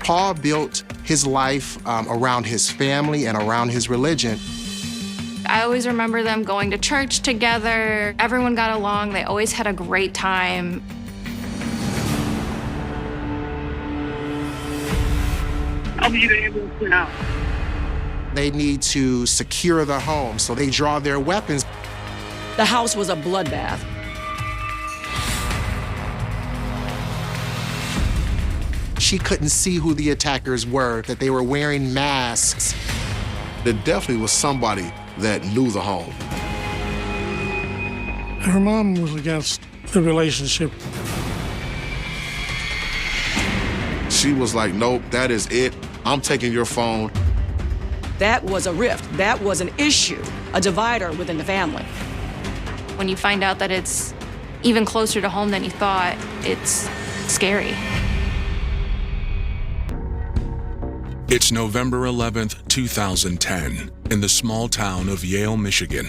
Paul built his life around his family and around his religion. I always remember them going to church together. Everyone got along. They always had a great time. I'll be the ambulance for now. They need to secure the home, so they draw their weapons. The house was a bloodbath. She couldn't see who the attackers were, that they were wearing masks. There definitely was somebody that knew the home. Her mom was against the relationship. She was like, nope, that is it. I'm taking your phone. That was a rift. That was an issue, a divider within the family. When you find out that it's even closer to home than you thought, it's scary. It's November 11th, 2010, in the small town of Yale, Michigan.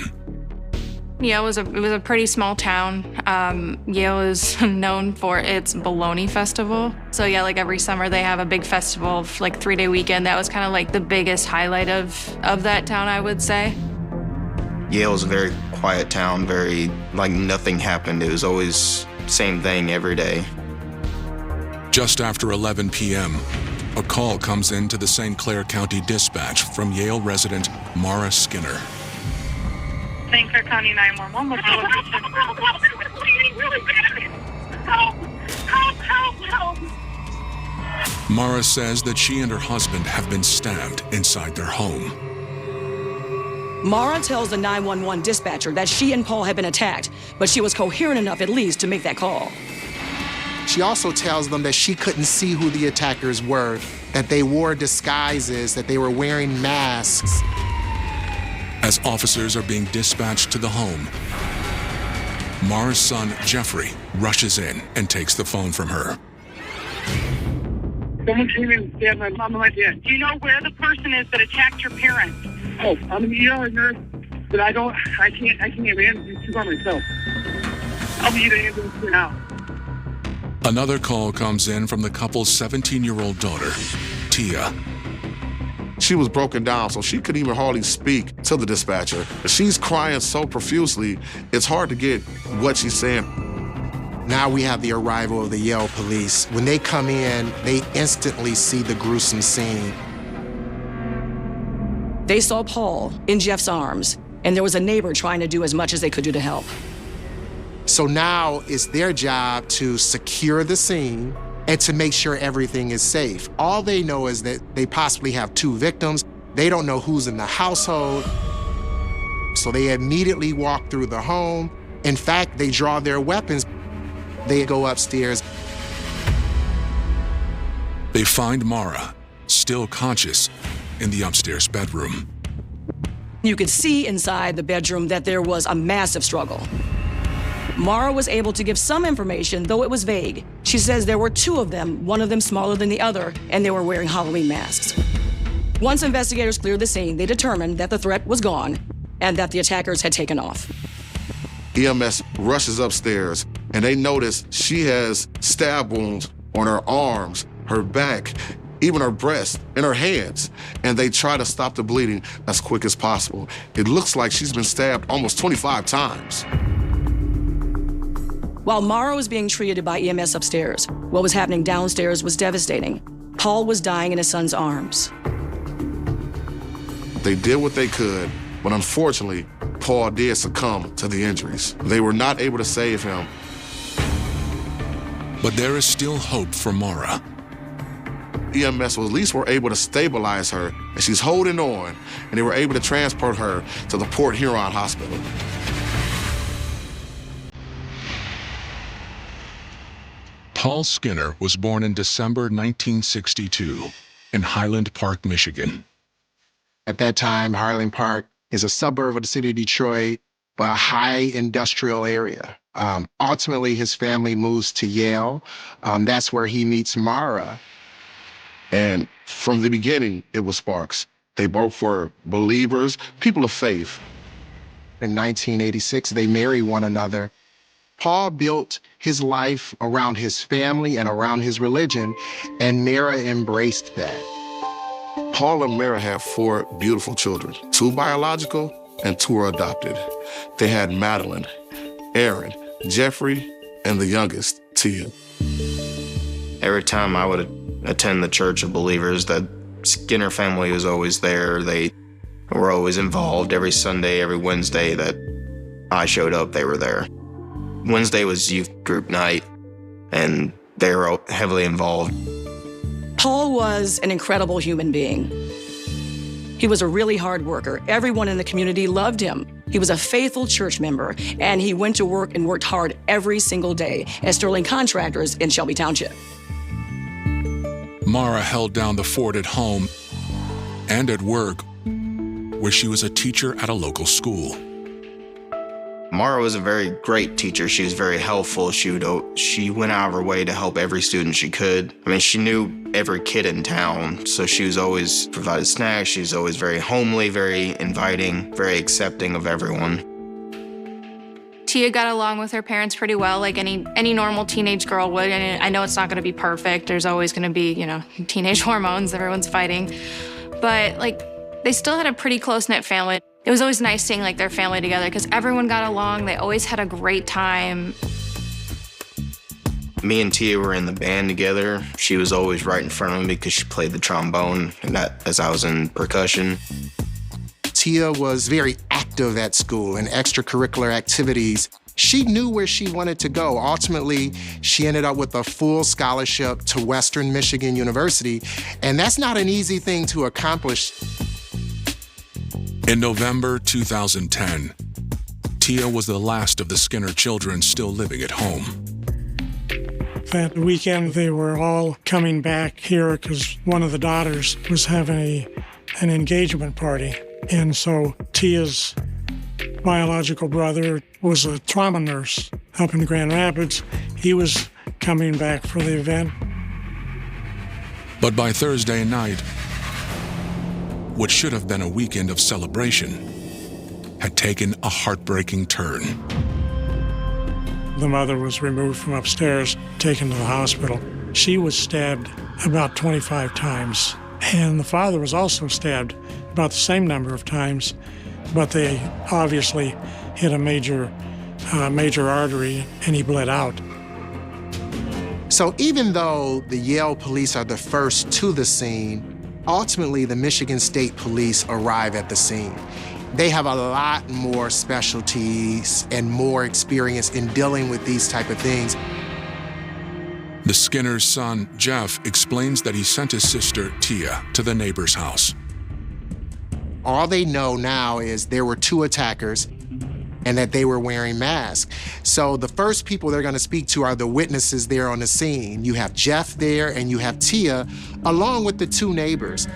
Yeah, it was a pretty small town. Yale is known for its bologna festival. So yeah, like every summer they have a big festival, like 3-day weekend. That was kind of like the biggest highlight of that town, I would say. Yale was a very quiet town, very, like nothing happened. It was always same thing every day. Just after 11 p.m., a call comes in to the St. Clair County Dispatch from Yale resident Mara Skinner. St. Clair County 911. What's the location? Help. Mara says that she and her husband have been stabbed inside their home. Mara tells the 911 dispatcher that she and Paul had been attacked, but she was coherent enough at least to make that call. She also tells them that she couldn't see who the attackers were, that they wore disguises, that they were wearing masks. As officers are being dispatched to the home, Mara's son, Jeffrey, rushes in and takes the phone from her. Someone came in and stabbed my mom and my dad. Do you know where the person is that attacked your parents? Oh, I'm an ER nurse, but I can't have ambulance by myself. I'll be the ambulance for now. Another call comes in from the couple's 17-year-old daughter, Tia. She was broken down, so she couldn't even hardly speak to the dispatcher. She's crying so profusely, it's hard to get what she's saying. Now we have the arrival of the Yale police. When they come in, they instantly see the gruesome scene. They saw Paul in Jeff's arms, and there was a neighbor trying to do as much as they could do to help. So now it's their job to secure the scene and to make sure everything is safe. All they know is that they possibly have 2 victims. They don't know who's in the household. So they immediately walk through the home. In fact, they draw their weapons. They go upstairs. They find Mara, still conscious, in the upstairs bedroom. You could see inside the bedroom that there was a massive struggle. Mara was able to give some information, though it was vague. She says there were 2 of them, one of them smaller than the other, and they were wearing Halloween masks. Once investigators cleared the scene, they determined that the threat was gone and that the attackers had taken off. EMS rushes upstairs, and they notice she has stab wounds on her arms, her back, even her breast, and her hands. And they try to stop the bleeding as quick as possible. It looks like she's been stabbed almost 25 times. While Mara was being treated by EMS upstairs, what was happening downstairs was devastating. Paul was dying in his son's arms. They did what they could, but unfortunately, Paul did succumb to the injuries. They were not able to save him. But there is still hope for Mara. EMS at least were able to stabilize her, and she's holding on, and they were able to transport her to the Port Huron Hospital. Paul Skinner was born in December 1962 in Highland Park, Michigan. At that time, Highland Park is a suburb of the city of Detroit, but a high industrial area. Ultimately, his family moves to Yale. That's where he meets Mara. And from the beginning, it was sparks. They both were believers, people of faith. In 1986, they marry one another. Paul built his life around his family and around his religion, and Mara embraced that. Paul and Mara have 4 beautiful children, 2 biological and 2 are adopted. They had Madeline, Aaron, Jeffrey, and the youngest, Tia. Every time I would attend the Church of Believers, the Skinner family was always there. They were always involved. Every Sunday, every Wednesday that I showed up, they were there. Wednesday was youth group night, and they were heavily involved. Paul was an incredible human being. He was a really hard worker. Everyone in the community loved him. He was a faithful church member, and he went to work and worked hard every single day as Sterling Contractors in Shelby Township. Mara held down the fort at home and at work, where she was a teacher at a local school. Mara was a very great teacher. She was very helpful. She went out of her way to help every student she could. I mean, she knew every kid in town, so she was always provided snacks. She was always very homely, very inviting, very accepting of everyone. Tia got along with her parents pretty well, like any normal teenage girl would. And I know it's not going to be perfect. There's always going to be, teenage hormones. Everyone's fighting. But, they still had a pretty close-knit family. It was always nice seeing, their family together because everyone got along. They always had a great time. Me and Tia were in the band together. She was always right in front of me because she played the trombone, and as I was in percussion. Tia was very active at school in extracurricular activities. She knew where she wanted to go. Ultimately, she ended up with a full scholarship to Western Michigan University, and that's not an easy thing to accomplish. In November 2010, Tia was the last of the Skinner children still living at home. That weekend, they were all coming back here because one of the daughters was having an engagement party. And so Tia's biological brother was a trauma nurse up in Grand Rapids. He was coming back for the event. But by Thursday night, what should have been a weekend of celebration had taken a heartbreaking turn. The mother was removed from upstairs, taken to the hospital. She was stabbed about 25 times, and the father was also stabbed about the same number of times, but they obviously hit a major artery, and he bled out. So even though the Yale police are the first to the scene, ultimately the Michigan State Police arrive at the scene. They have a lot more specialties and more experience in dealing with these type of things. The Skinner's son, Jeff, explains that he sent his sister, Tia, to the neighbor's house. All they know now is there were 2 attackers and that they were wearing masks. So the first people they're gonna speak to are the witnesses there on the scene. You have Jeff there and you have Tia, along with the 2 neighbors.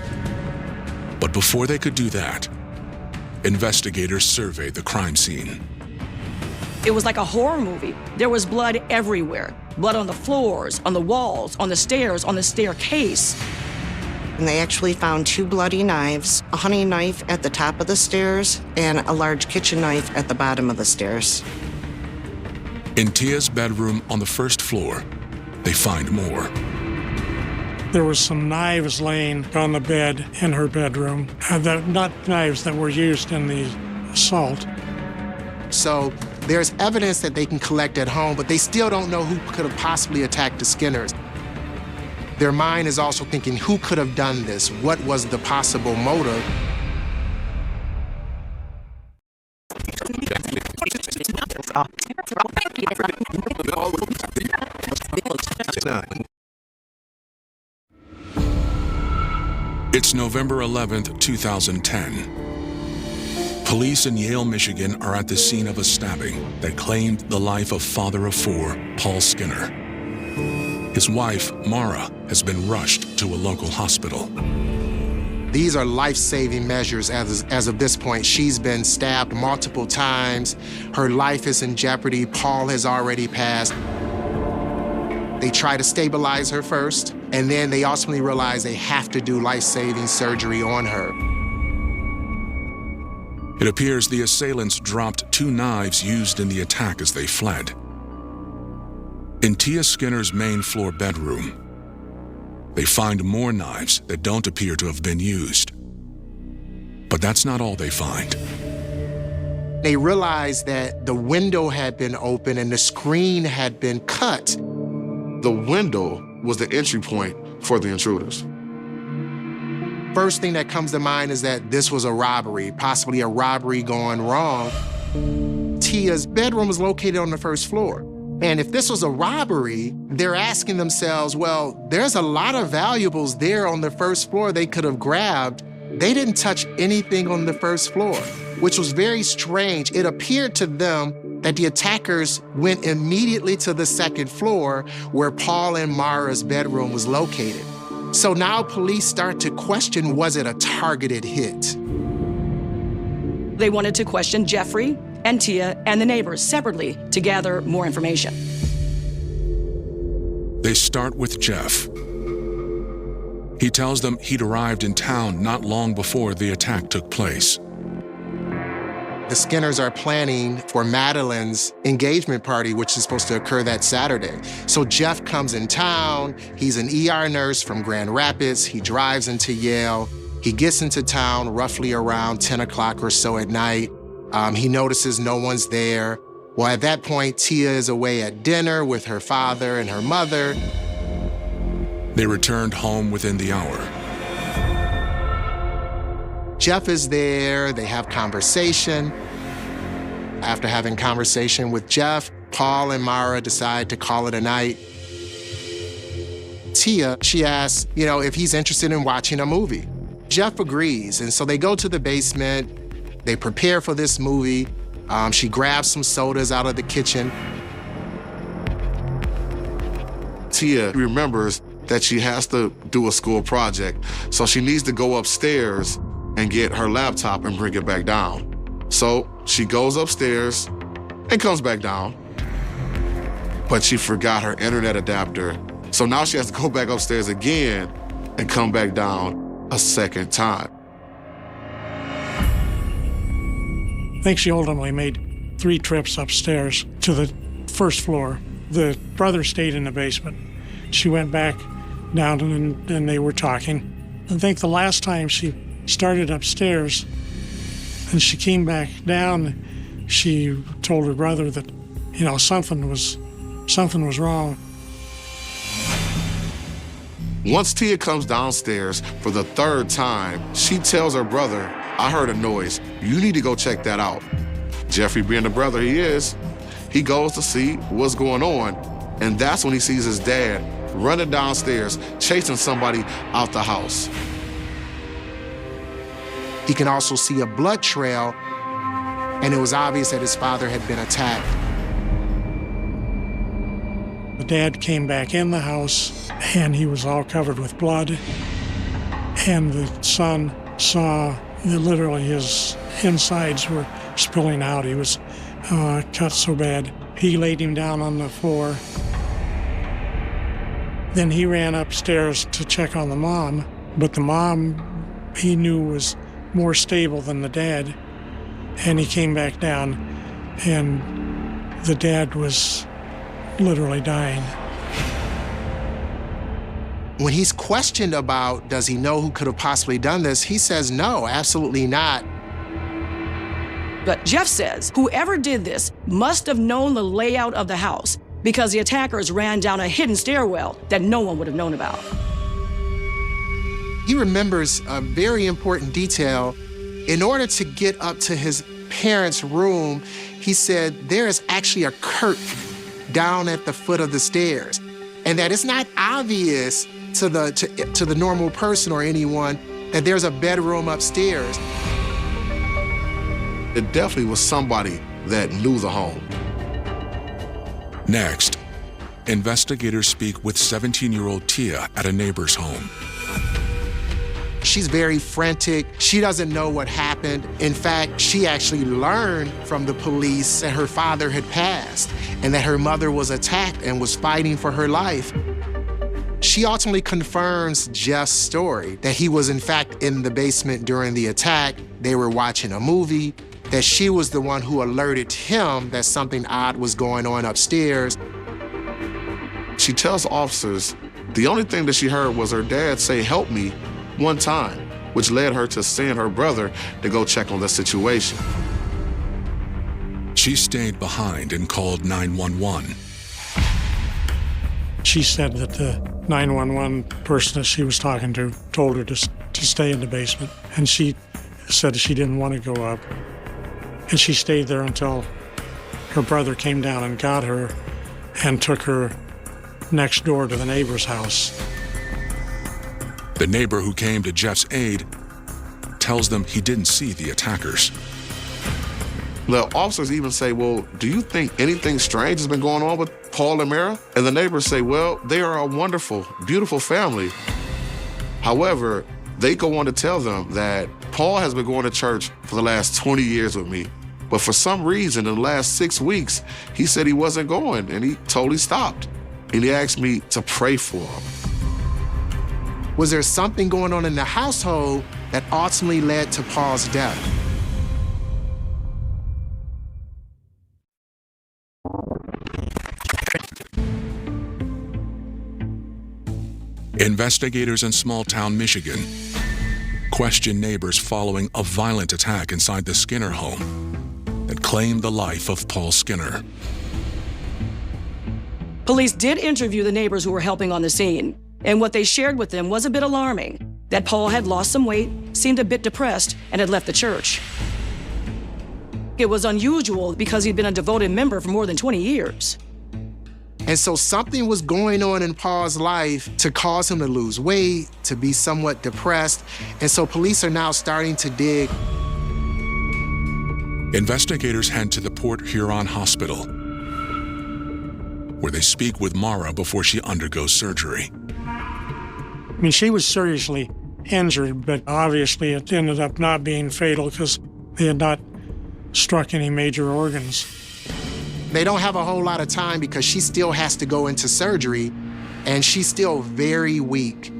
But before they could do that, investigators surveyed the crime scene. It was like a horror movie. There was blood everywhere. Blood on the floors, on the walls, on the stairs, on the staircase. And they actually found 2 bloody knives, a hunting knife at the top of the stairs, and a large kitchen knife at the bottom of the stairs. In Tia's bedroom on the first floor, they find more. There were some knives laying on the bed in her bedroom, not knives that were used in the assault. So there's evidence that they can collect at home, but they still don't know who could have possibly attacked the Skinners. Their mind is also thinking, who could have done this? What was the possible motive? It's November 11th, 2010. Police in Yale, Michigan are at the scene of a stabbing that claimed the life of father of 4, Paul Skinner. His wife, Mara, has been rushed to a local hospital. These are life-saving measures as of this point. She's been stabbed multiple times. Her life is in jeopardy. Paul has already passed. They try to stabilize her first, and then they ultimately realize they have to do life-saving surgery on her. It appears the assailants dropped 2 knives used in the attack as they fled. In Tia Skinner's main floor bedroom, they find more knives that don't appear to have been used. But that's not all they find. They realized that the window had been open and the screen had been cut. The window was the entry point for the intruders. First thing that comes to mind is that this was a robbery, possibly a robbery gone wrong. Tia's bedroom was located on the first floor. And if this was a robbery, they're asking themselves, well, there's a lot of valuables there on the first floor they could have grabbed. They didn't touch anything on the first floor, which was very strange. It appeared to them that the attackers went immediately to the second floor where Paul and Mara's bedroom was located. So now police start to question, was it a targeted hit? They wanted to question Jeffrey and Tia and the neighbors separately to gather more information. They start with Jeff. He tells them he'd arrived in town not long before the attack took place. The Skinners are planning for Madeline's engagement party, which is supposed to occur that Saturday. So Jeff comes in town. He's an ER nurse from Grand Rapids. He drives into Yale. He gets into town roughly around 10 o'clock or so at night. He notices no one's there. Well, at that point, Tia is away at dinner with her father and her mother. They returned home within the hour. Jeff is there, they have conversation. After having conversation with Jeff, Paul and Mara decide to call it a night. Tia, she asks, if he's interested in watching a movie. Jeff agrees, and so they go to the basement. They prepare for this movie. She grabs some sodas out of the kitchen. Tia remembers that she has to do a school project, so she needs to go upstairs and get her laptop and bring it back down. So she goes upstairs and comes back down, but she forgot her internet adapter. So now she has to go back upstairs again and come back down a second time. I think she ultimately made 3 trips upstairs to the first floor. The brother stayed in the basement. She went back down and they were talking. I think the last time she started upstairs and she came back down, she told her brother that, something was wrong. Once Tia comes downstairs for the 3rd time, she tells her brother, I heard a noise. You need to go check that out. Jeffrey, being the brother he is, he goes to see what's going on, and that's when he sees his dad running downstairs, chasing somebody out the house. He can also see a blood trail, and it was obvious that his father had been attacked. The dad came back in the house, and he was all covered with blood, and the son saw that literally his insides were spilling out. He was cut so bad. He laid him down on the floor. Then he ran upstairs to check on the mom, but the mom he knew was more stable than the dad, and he came back down, and the dad was literally dying. When he's questioned about, does he know who could have possibly done this, he says no, absolutely not. But Jeff says whoever did this must have known the layout of the house because the attackers ran down a hidden stairwell that no one would have known about. He remembers a very important detail. In order to get up to his parents' room, he said there is actually a curtain down at the foot of the stairs, and that it's not obvious to the normal person or anyone that there's a bedroom upstairs. It definitely was somebody that knew the home. Next, investigators speak with 17-year-old Tia at a neighbor's home. She's very frantic. She doesn't know what happened. In fact, she actually learned from the police that her father had passed and that her mother was attacked and was fighting for her life. She ultimately confirms Jeff's story, that he was in fact in the basement during the attack. They were watching a movie, that she was the one who alerted him that something odd was going on upstairs. She tells officers the only thing that she heard was her dad say, "Help me," one time, which led her to send her brother to go check on the situation. She stayed behind and called 911. She said that the 911 person that she was talking to told her to stay in the basement, and she said she didn't want to go up. And she stayed there until her brother came down and got her and took her next door to the neighbor's house. The neighbor who came to Jeff's aid tells them he didn't see the attackers. The officers even say, "Well, do you think anything strange has been going on with Paul and Mara?" And the neighbors say, "Well, they are a wonderful, beautiful family." However, they go on to tell them that Paul has been going to church for the last 20 years with me. But for some reason, in the last 6 weeks, he said he wasn't going, and he totally stopped. And he asked me to pray for him. Was there something going on in the household that ultimately led to Paul's death? Investigators in small-town Michigan questioned neighbors following a violent attack inside the Skinner home that claimed the life of Paul Skinner. Police did interview the neighbors who were helping on the scene, and what they shared with them was a bit alarming, that Paul had lost some weight, seemed a bit depressed, and had left the church. It was unusual because he'd been a devoted member for more than 20 years. And so something was going on in Paul's life to cause him to lose weight, to be somewhat depressed. And so police are now starting to dig. Investigators head to the Port Huron Hospital, where they speak with Mara before she undergoes surgery. I mean, she was seriously injured, but obviously it ended up not being fatal because they had not struck any major organs. They don't have a whole lot of time because she still has to go into surgery, and she's still very weak.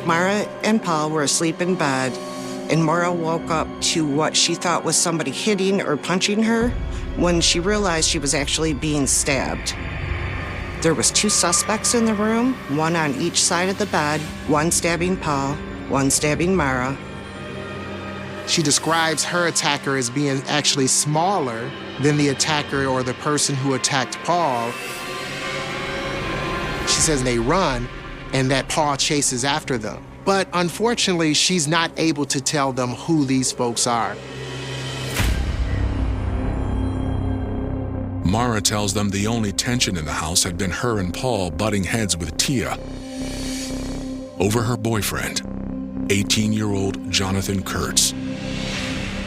Mara and Paul were asleep in bed, and Mara woke up to what she thought was somebody hitting or punching her when she realized she was actually being stabbed. There was 2 suspects in the room, one on each side of the bed, one stabbing Paul, one stabbing Mara. She describes her attacker as being actually smaller than the attacker or the person who attacked Paul. She says they run and that Paul chases after them. But unfortunately, she's not able to tell them who these folks are. Mara tells them the only tension in the house had been her and Paul butting heads with Tia over her boyfriend, 18-year-old Jonathan Kurtz.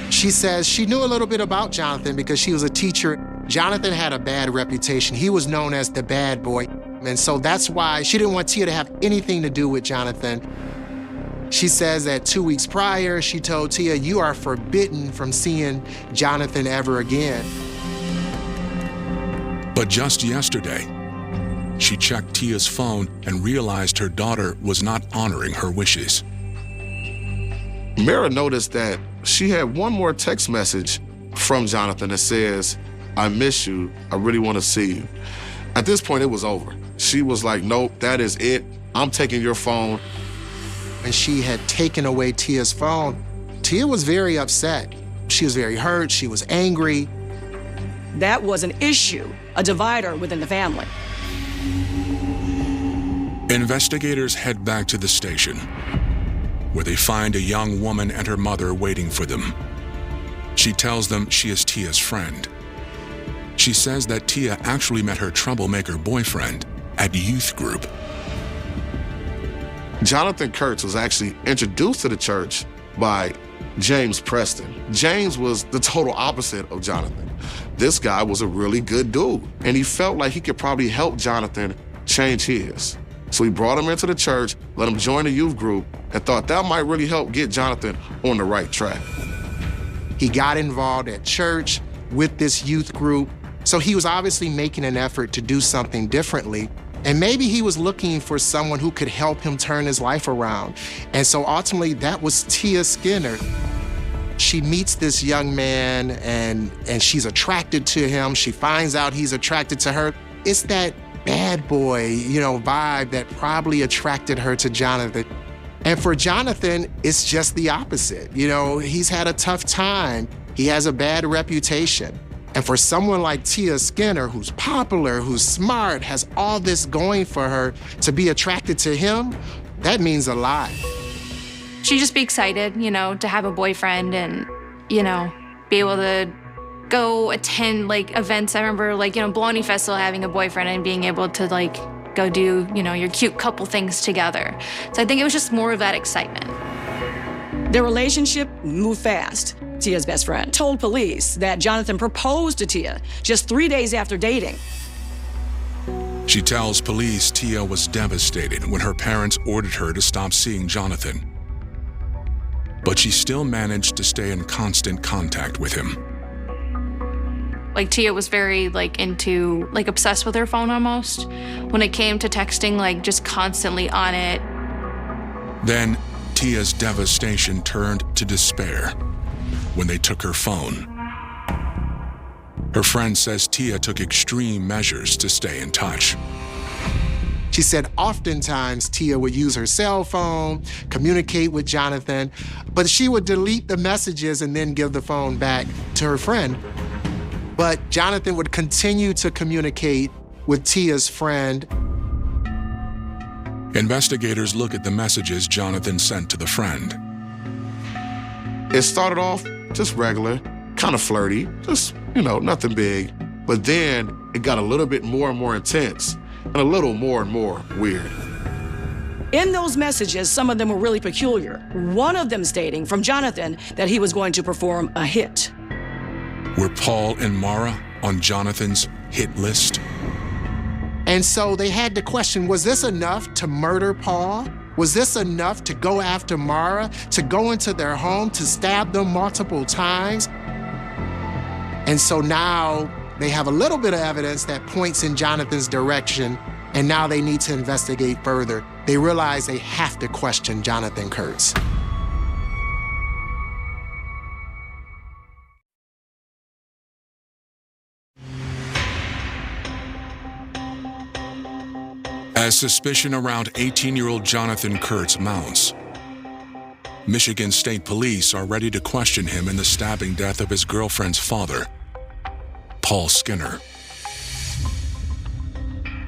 She says she knew a little bit about Jonathan because she was a teacher. Jonathan had a bad reputation. He was known as the bad boy. And so that's why she didn't want Tia to have anything to do with Jonathan. She says that 2 weeks prior, she told Tia, "You are forbidden from seeing Jonathan ever again." But just yesterday, she checked Tia's phone and realized her daughter was not honoring her wishes. Mara noticed that she had one more text message from Jonathan that says, "I miss you. I really want to see you." At this point, it was over. She was like, "Nope, that is it. I'm taking your phone." And she had taken away Tia's phone. Tia was very upset. She was very hurt. She was angry. That was an issue, a divider within the family. Investigators head back to the station, where they find a young woman and her mother waiting for them. She tells them she is Tia's friend. She says that Tia actually met her troublemaker boyfriend at youth group. Jonathan Kurtz was actually introduced to the church by James Preston. James was the total opposite of Jonathan. This guy was a really good dude, and he felt like he could probably help Jonathan change his. So he brought him into the church, let him join the youth group, and thought that might really help get Jonathan on the right track. He got involved at church with this youth group. So he was obviously making an effort to do something differently. And maybe he was looking for someone who could help him turn his life around. And so ultimately, that was Tia Skinner. She meets this young man and she's attracted to him. She finds out he's attracted to her. It's that bad boy, vibe that probably attracted her to Jonathan. And for Jonathan, it's just the opposite. He's had a tough time. He has a bad reputation. And for someone like Tia Skinner, who's popular, who's smart, has all this going for her, to be attracted to him, that means a lot. She'd just be excited, to have a boyfriend and, be able to go attend events. I remember Bologna Festival having a boyfriend and being able to go do, your cute couple things together. So I think it was just more of that excitement. Their relationship moved fast. Tia's best friend told police that Jonathan proposed to Tia just 3 days after dating. She tells police Tia was devastated when her parents ordered her to stop seeing Jonathan. But she still managed to stay in constant contact with him. Tia was very into obsessed with her phone almost. When it came to texting, just constantly on it. Then Tia's devastation turned to despair when they took her phone. Her friend says Tia took extreme measures to stay in touch. She said oftentimes Tia would use her cell phone, communicate with Jonathan, but she would delete the messages and then give the phone back to her friend. But Jonathan would continue to communicate with Tia's friend. Investigators look at the messages Jonathan sent to the friend. It started off just regular, kind of flirty, just, nothing big. But then it got a little bit more and more intense and a little more and more weird. In those messages, some of them were really peculiar. One of them stating from Jonathan that he was going to perform a hit. Were Paul and Mara on Jonathan's hit list? And so they had to question, was this enough to murder Paul? Was this enough to go after Mara, to go into their home, to stab them multiple times? And so now they have a little bit of evidence that points in Jonathan's direction, and now they need to investigate further. They realize they have to question Jonathan Kurtz. As suspicion around 18-year-old Jonathan Kurtz mounts, Michigan State Police are ready to question him in the stabbing death of his girlfriend's father, Paul Skinner.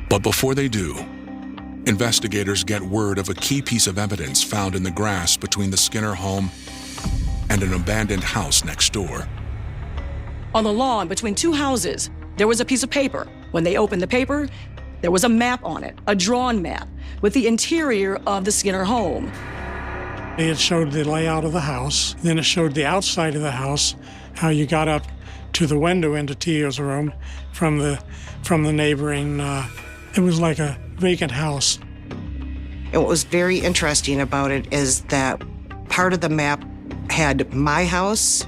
But before they do, investigators get word of a key piece of evidence found in the grass between the Skinner home and an abandoned house next door. On the lawn between two houses, there was a piece of paper. When they opened the paper, there was a map on it, a drawn map, with the interior of the Skinner home. It showed the layout of the house, then it showed the outside of the house, how you got up to the window into Tia's room from the neighboring, it was like a vacant house. And what was very interesting about it is that part of the map had my house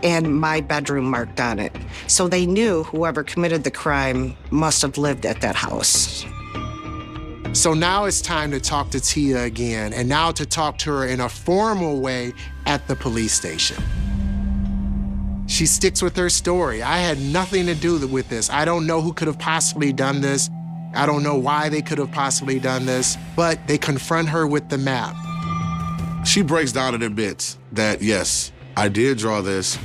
and my bedroom marked on it. So they knew whoever committed the crime must have lived at that house. So now it's time to talk to Tia again, and now to talk to her in a formal way at the police station. She sticks with her story. I had nothing to do with this. I don't know who could have possibly done this. I don't know why they could have possibly done this, but they confront her with the map. She breaks down and admits that, yes, I did draw this.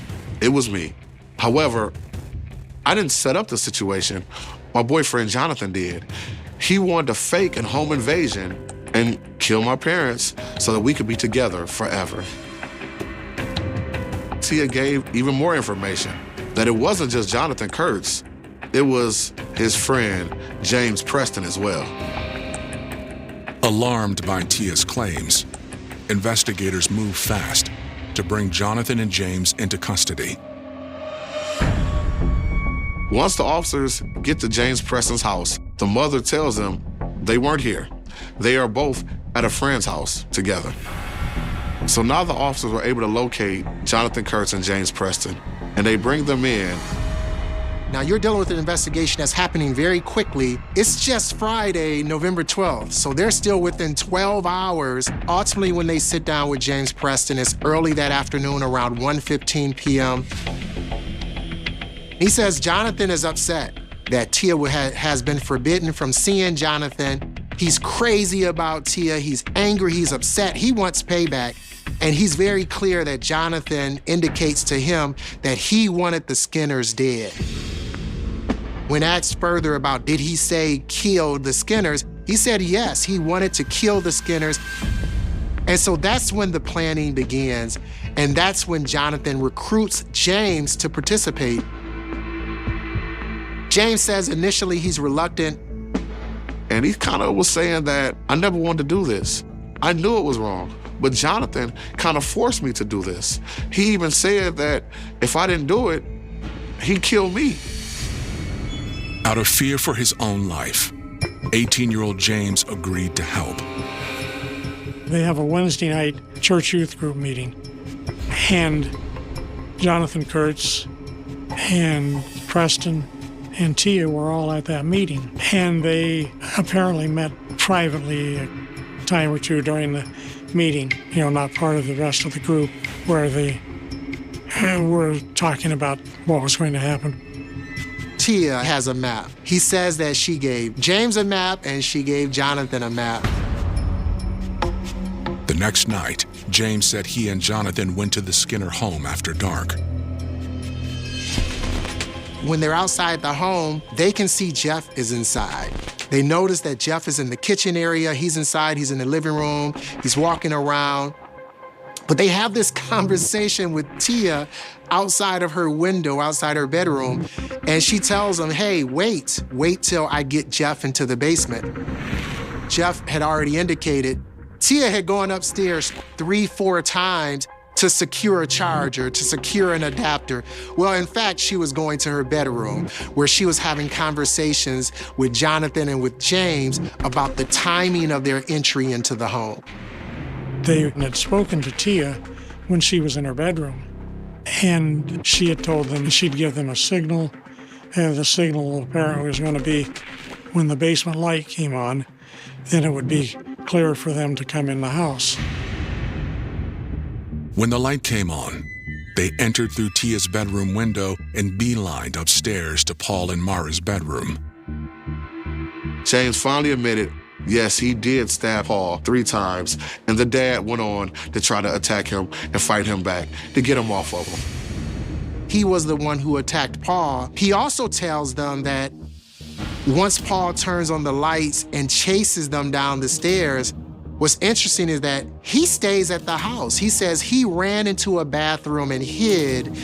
It was me. However, I didn't set up the situation. My boyfriend Jonathan did. He wanted to fake a home invasion and kill my parents so that we could be together forever. Tia gave even more information, that it wasn't just Jonathan Kurtz, it was his friend, James Preston, as well. Alarmed by Tia's claims, investigators move fast to bring Jonathan and James into custody. Once the officers get to James Preston's house, the mother tells them they weren't here. They are both at a friend's house together. So now the officers were able to locate Jonathan Kurtz and James Preston, and they bring them in. Now, you're dealing with an investigation that's happening very quickly. It's just Friday, November 12th, so they're still within 12 hours. Ultimately, when they sit down with James Preston, it's early that afternoon, around 1:15 p.m. He says Jonathan is upset that Tia has been forbidden from seeing Jonathan. He's crazy about Tia. He's angry. He's upset. He wants payback. And he's very clear that Jonathan indicates to him that he wanted the Skinners dead. When asked further about did he say kill the Skinners, he said yes, he wanted to kill the Skinners. And so that's when the planning begins. And that's when Jonathan recruits James to participate. James says initially he's reluctant. And he kind of was saying that I never wanted to do this. I knew it was wrong, but Jonathan kind of forced me to do this. He even said that if I didn't do it, he'd kill me. Out of fear for his own life, 18-year-old James agreed to help. They have a Wednesday night church youth group meeting, and Jonathan Kurtz and Preston and Tia were all at that meeting. And they apparently met privately a time or two during the meeting, not part of the rest of the group, where they were talking about what was going to happen. Tia has a map. He says that she gave James a map and she gave Jonathan a map. The next night, James said he and Jonathan went to the Skinner home after dark. When they're outside the home, they can see Jeff is inside. They notice that Jeff is in the kitchen area. He's inside, he's in the living room, he's walking around. But they have this conversation with Tia outside of her window, outside her bedroom, and she tells him, hey, wait till I get Jeff into the basement. Jeff had already indicated Tia had gone upstairs 3-4 times to secure a charger, to secure an adapter. Well, in fact, she was going to her bedroom where she was having conversations with Jonathan and with James about the timing of their entry into the home. They had spoken to Tia when she was in her bedroom, and she had told them she'd give them a signal, and the signal apparently was going to be when the basement light came on, then it would be clear for them to come in the house. When the light came on, they entered through Tia's bedroom window and beelined upstairs to Paul and Mara's bedroom. James finally admitted, yes, he did stab Paul 3 times, and the dad went on to try to attack him and fight him back to get him off of him. He was the one who attacked Paul. He also tells them that once Paul turns on the lights and chases them down the stairs, what's interesting is that he stays at the house. He says he ran into a bathroom and hid,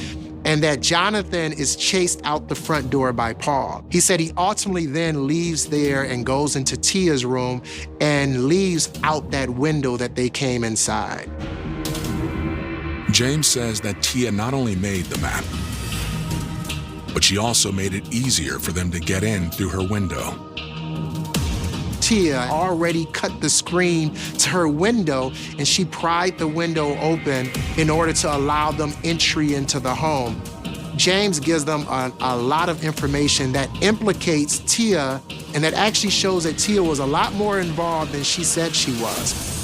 and that Jonathan is chased out the front door by Paul. He said he ultimately then leaves there and goes into Tia's room and leaves out that window that they came inside. James says that Tia not only made the map, but she also made it easier for them to get in through her window. Tia already cut the screen to her window, and she pried the window open in order to allow them entry into the home. James gives them a lot of information that implicates Tia, and that actually shows that Tia was a lot more involved than she said she was.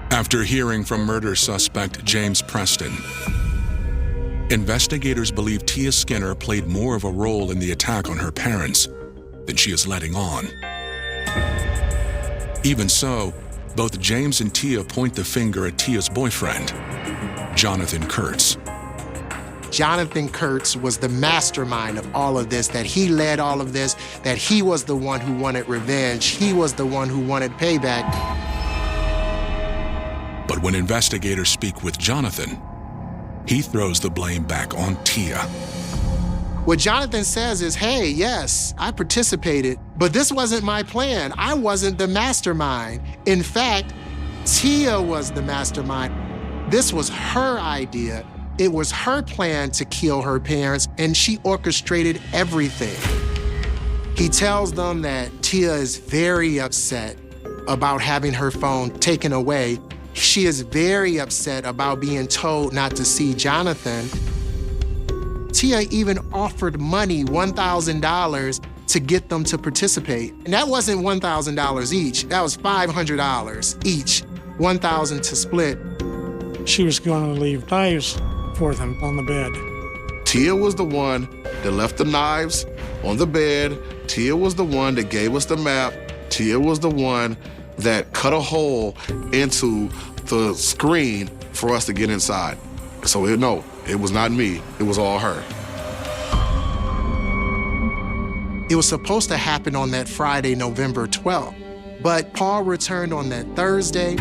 After hearing from murder suspect James Preston, investigators believe Tia Skinner played more of a role in the attack on her parents than she is letting on. Even so, both James and Tia point the finger at Tia's boyfriend, Jonathan Kurtz. Jonathan Kurtz was the mastermind of all of this, that he led all of this, that he was the one who wanted revenge. He was the one who wanted payback. But when investigators speak with Jonathan, he throws the blame back on Tia. What Jonathan says is, hey, yes, I participated, but this wasn't my plan. I wasn't the mastermind. In fact, Tia was the mastermind. This was her idea. It was her plan to kill her parents, and she orchestrated everything. He tells them that Tia is very upset about having her phone taken away. She is very upset about being told not to see Jonathan. Tia even offered money, $1,000, to get them to participate. And that wasn't $1,000 each, that was $500 each, $1,000 to split. She was going to leave knives for them on the bed. Tia was the one that left the knives on the bed. Tia was the one that gave us the map. Tia was the one that cut a hole into the screen for us to get inside. So no, it was not me, it was all her. It was supposed to happen on that Friday, November 12th, but Paul returned on that Thursday.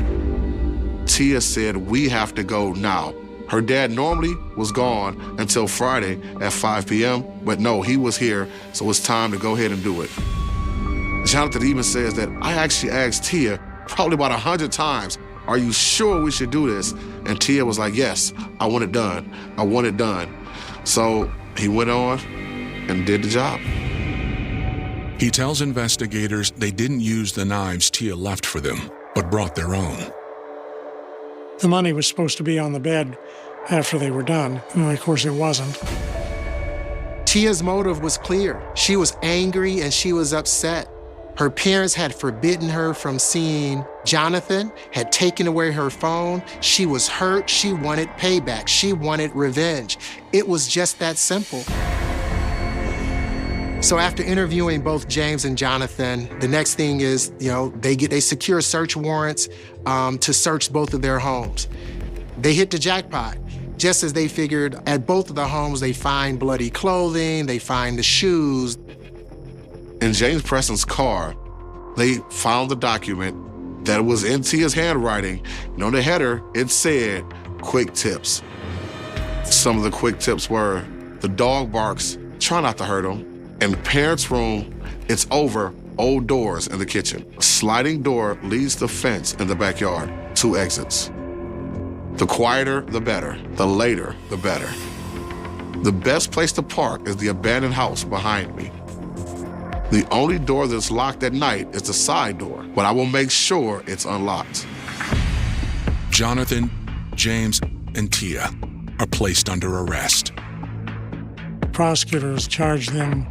Tia said, we have to go now. Her dad normally was gone until Friday at 5 p.m., but no, he was here, so it's time to go ahead and do it. Jonathan even says that I actually asked Tia probably about 100 times, are you sure we should do this? And Tia was like, yes, I want it done. I want it done. So he went on and did the job. He tells investigators they didn't use the knives Tia left for them, but brought their own. The money was supposed to be on the bed after they were done, and of course it wasn't. Tia's motive was clear. She was angry and she was upset. Her parents had forbidden her from seeing Jonathan, had taken away her phone. She was hurt. She wanted payback. She wanted revenge. It was just that simple. So after interviewing both James and Jonathan, the next thing is, they secure search warrants to search both of their homes. They hit the jackpot. Just as they figured, at both of the homes, they find bloody clothing, they find the shoes. In James Preston's car, they found the document that was in Tia's handwriting. And on the header, it said, quick tips. Some of the quick tips were, the dog barks, try not to hurt him. In the parents' room, it's over old doors in the kitchen. A sliding door leads to the fence in the backyard, 2 exits. The quieter, the better. The later, the better. The best place to park is the abandoned house behind me. The only door that's locked at night is the side door, but I will make sure it's unlocked. Jonathan, James, and Tia are placed under arrest. Prosecutors charged them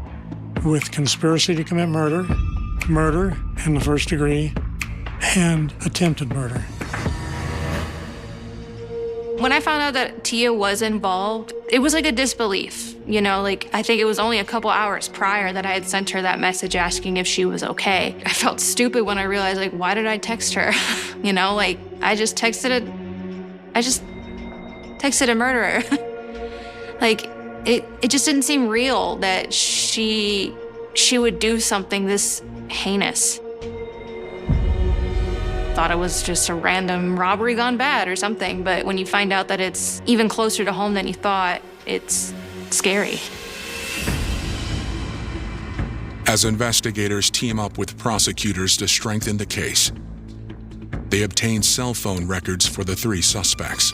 with conspiracy to commit murder, murder in the first degree, and attempted murder. When I found out that Tia was involved, it was like a disbelief. I think it was only a couple hours prior that I had sent her that message asking if she was okay. I felt stupid when I realized, why did I text her? I just texted a murderer. It just didn't seem real that she would do something this heinous. Thought it was just a random robbery gone bad or something, but when you find out that it's even closer to home than you thought, it's scary. As investigators team up with prosecutors to strengthen the case, they obtain cell phone records for the 3 suspects.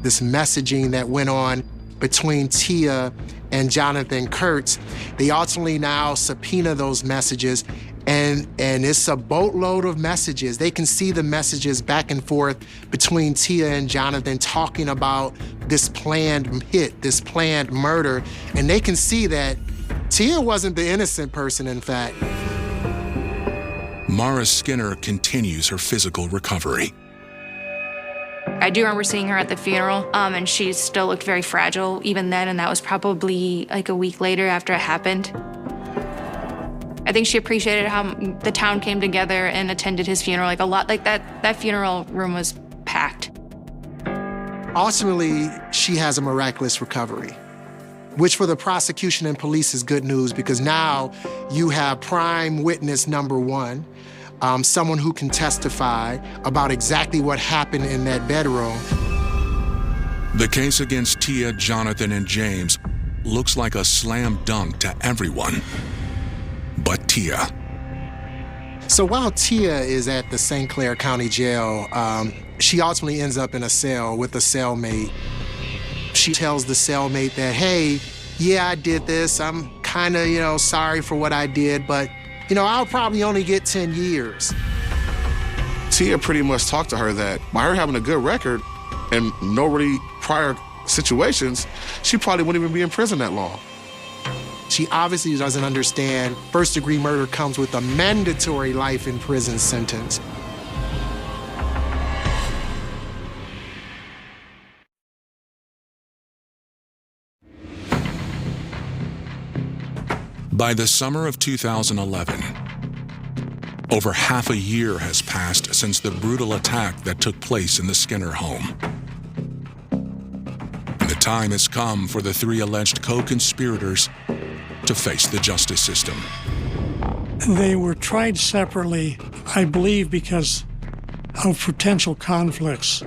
This messaging that went on between Tia and Jonathan Kurtz, they ultimately now subpoena those messages, and it's a boatload of messages. They can see the messages back and forth between Tia and Jonathan talking about this planned hit, this planned murder, and they can see that Tia wasn't the innocent person, in fact. Mara Skinner continues her physical recovery. I do remember seeing her at the funeral, and she still looked very fragile even then, and that was probably a week later after it happened. I think she appreciated how the town came together and attended his funeral a lot. That funeral room was packed. Ultimately, she has a miraculous recovery, which for the prosecution and police is good news, because now you have prime witness number 1, someone who can testify about exactly what happened in that bedroom. The case against Tia, Jonathan, and James looks like a slam dunk to everyone but Tia. So while Tia is at the St. Clair County Jail, she ultimately ends up in a cell with a cellmate. She tells the cellmate that, hey, yeah, I did this. I'm kind of, sorry for what I did, but, I'll probably only get 10 years. Tia pretty much talked to her that by her having a good record and no really prior situations, she probably wouldn't even be in prison that long. She obviously doesn't understand first-degree murder comes with a mandatory life in prison sentence. By the summer of 2011, over half a year has passed since the brutal attack that took place in the Skinner home. And the time has come for the 3 alleged co-conspirators to face the justice system. They were tried separately, I believe, because of potential conflicts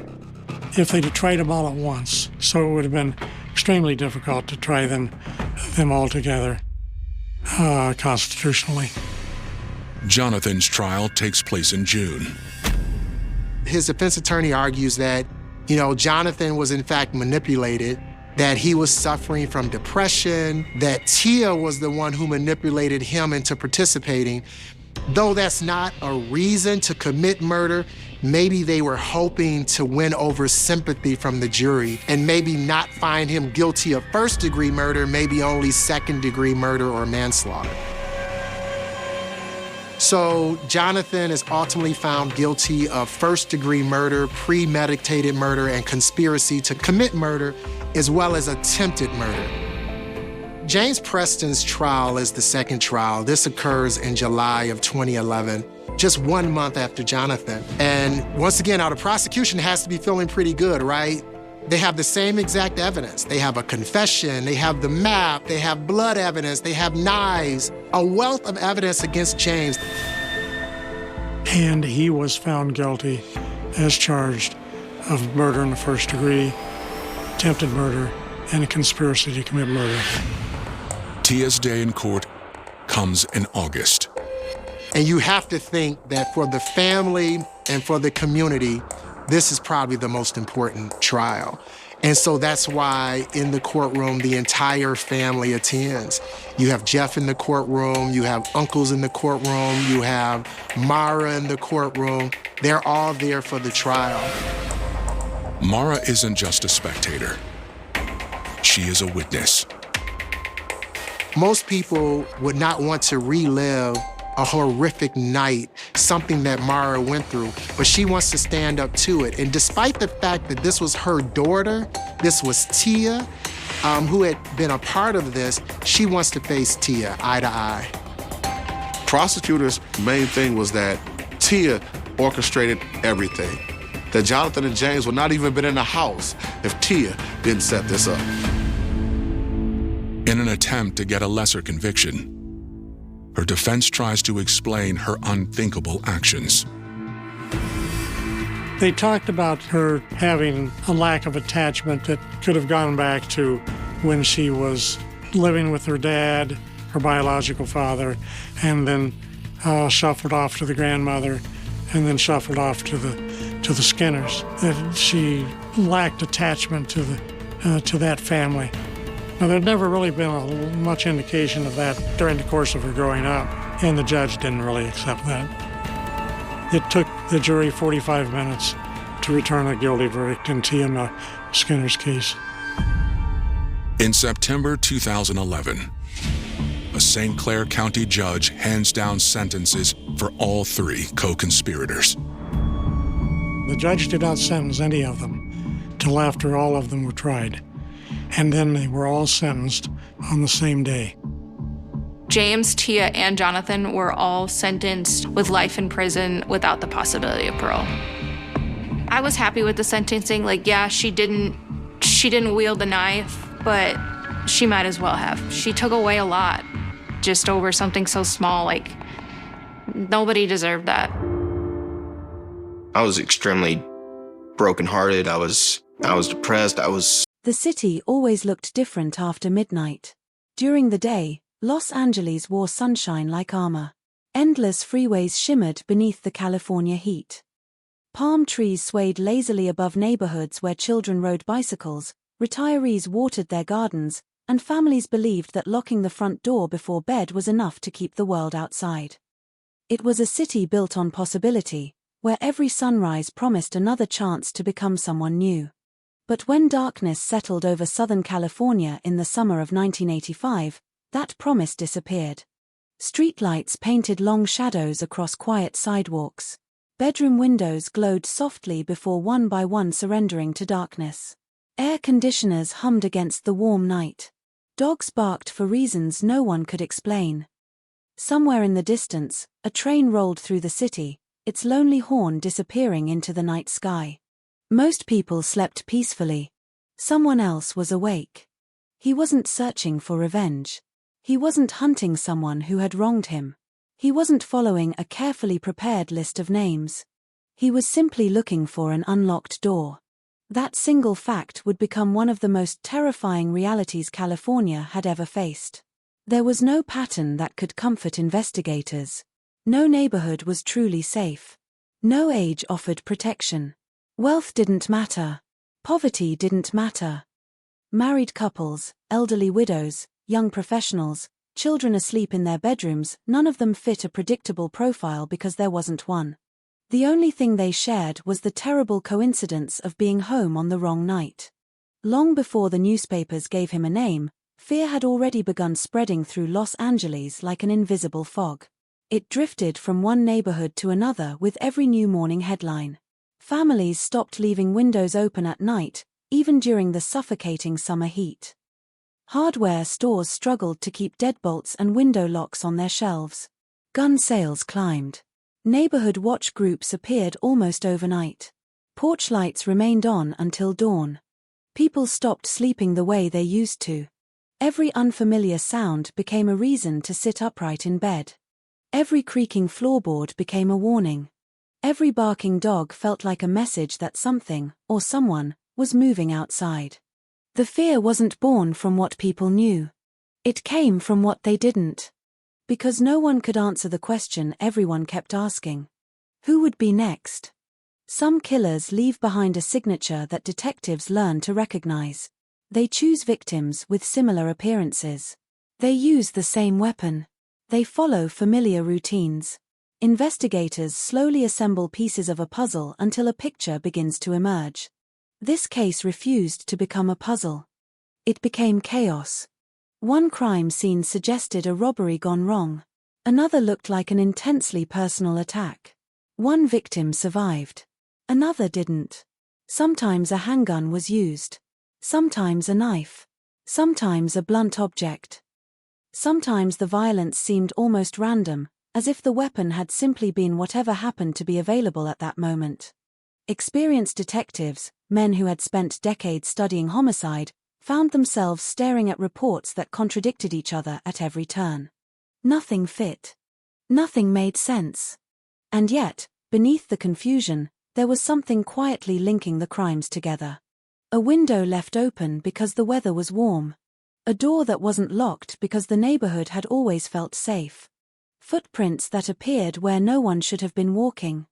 if they'd have tried them all at once. So it would have been extremely difficult to try them all together constitutionally. Jonathan's trial takes place in June. His defense attorney argues that, Jonathan was in fact manipulated, that he was suffering from depression, that Tia was the one who manipulated him into participating. Though that's not a reason to commit murder, maybe they were hoping to win over sympathy from the jury and maybe not find him guilty of first-degree murder, maybe only second-degree murder or manslaughter. So Jonathan is ultimately found guilty of first-degree murder, premeditated murder, and conspiracy to commit murder, as well as attempted murder. James Preston's trial is the second trial. This occurs in July of 2011, just 1 month after Jonathan. And once again, now the prosecution has to be feeling pretty good, right? They have the same exact evidence. They have a confession, they have the map, they have blood evidence, they have knives, a wealth of evidence against James. And he was found guilty as charged of murder in the first degree, attempted murder, and a conspiracy to commit murder. Tia's day in court comes in August. And you have to think that for the family and for the community, this is probably the most important trial. And so that's why in the courtroom, the entire family attends. You have Jeff in the courtroom, you have uncles in the courtroom, you have Mara in the courtroom. They're all there for the trial. Mara isn't just a spectator. She is a witness. Most people would not want to relive a horrific night, something that Mara went through, but she wants to stand up to it. And despite the fact that this was her daughter, this was Tia, who had been a part of this, she wants to face Tia eye to eye. Prosecutors' main thing was that Tia orchestrated everything, that Jonathan and James would not even been in the house if Tia didn't set this up. In an attempt to get a lesser conviction, her defense tries to explain her unthinkable actions. They talked about her having a lack of attachment that could have gone back to when she was living with her dad, her biological father, and then shuffled off to the grandmother, and then shuffled off to the Skinners. That she lacked attachment to that family. Now, there'd never really been much indication of that during the course of her growing up, and the judge didn't really accept that. It took the jury 45 minutes to return a guilty verdict in Tia Skinner's case. In September 2011, a St. Clair County judge hands down sentences for all 3 co-conspirators. The judge did not sentence any of them till after all of them were tried. And then they were all sentenced on the same day. James, Tia, and Jonathan were all sentenced with life in prison without the possibility of parole. I was happy with the sentencing. She didn't wield the knife, but she might as well have. She took away a lot just over something so small. Nobody deserved that. I was extremely brokenhearted. I was depressed. The city always looked different after midnight. During the day, Los Angeles wore sunshine like armor. Endless freeways shimmered beneath the California heat. Palm trees swayed lazily above neighborhoods where children rode bicycles, retirees watered their gardens, and families believed that locking the front door before bed was enough to keep the world outside. It was a city built on possibility, where every sunrise promised another chance to become someone new. But when darkness settled over Southern California in the summer of 1985, that promise disappeared. Streetlights painted long shadows across quiet sidewalks. Bedroom windows glowed softly before one by one surrendering to darkness. Air conditioners hummed against the warm night. Dogs barked for reasons no one could explain. Somewhere in the distance, a train rolled through the city, its lonely horn disappearing into the night sky. Most people slept peacefully. Someone else was awake. He wasn't searching for revenge. He wasn't hunting someone who had wronged him. He wasn't following a carefully prepared list of names. He was simply looking for an unlocked door. That single fact would become one of the most terrifying realities California had ever faced. There was no pattern that could comfort investigators. No neighborhood was truly safe. No age offered protection. Wealth didn't matter. Poverty didn't matter. Married couples, elderly widows, young professionals, children asleep in their bedrooms, none of them fit a predictable profile because there wasn't one. The only thing they shared was the terrible coincidence of being home on the wrong night. Long before the newspapers gave him a name, fear had already begun spreading through Los Angeles like an invisible fog. It drifted from one neighborhood to another with every new morning headline. Families stopped leaving windows open at night, even during the suffocating summer heat. Hardware stores struggled to keep deadbolts and window locks on their shelves. Gun sales climbed. Neighborhood watch groups appeared almost overnight. Porch lights remained on until dawn. People stopped sleeping the way they used to. Every unfamiliar sound became a reason to sit upright in bed. Every creaking floorboard became a warning. Every barking dog felt like a message that something, or someone, was moving outside. The fear wasn't born from what people knew. It came from what they didn't. Because no one could answer the question everyone kept asking. Who would be next? Some killers leave behind a signature that detectives learn to recognize. They choose victims with similar appearances. They use the same weapon. They follow familiar routines. Investigators slowly assemble pieces of a puzzle until a picture begins to emerge. This case refused to become a puzzle. It became chaos. One crime scene suggested a robbery gone wrong. Another looked like an intensely personal attack. One victim survived. Another didn't. Sometimes a handgun was used. Sometimes a knife. Sometimes a blunt object. Sometimes the violence seemed almost random, as if the weapon had simply been whatever happened to be available at that moment. Experienced detectives, men who had spent decades studying homicide, found themselves staring at reports that contradicted each other at every turn. Nothing fit. Nothing made sense. And yet, beneath the confusion, there was something quietly linking the crimes together. A window left open because the weather was warm. A door that wasn't locked because the neighborhood had always felt safe. Footprints that appeared where no one should have been walking.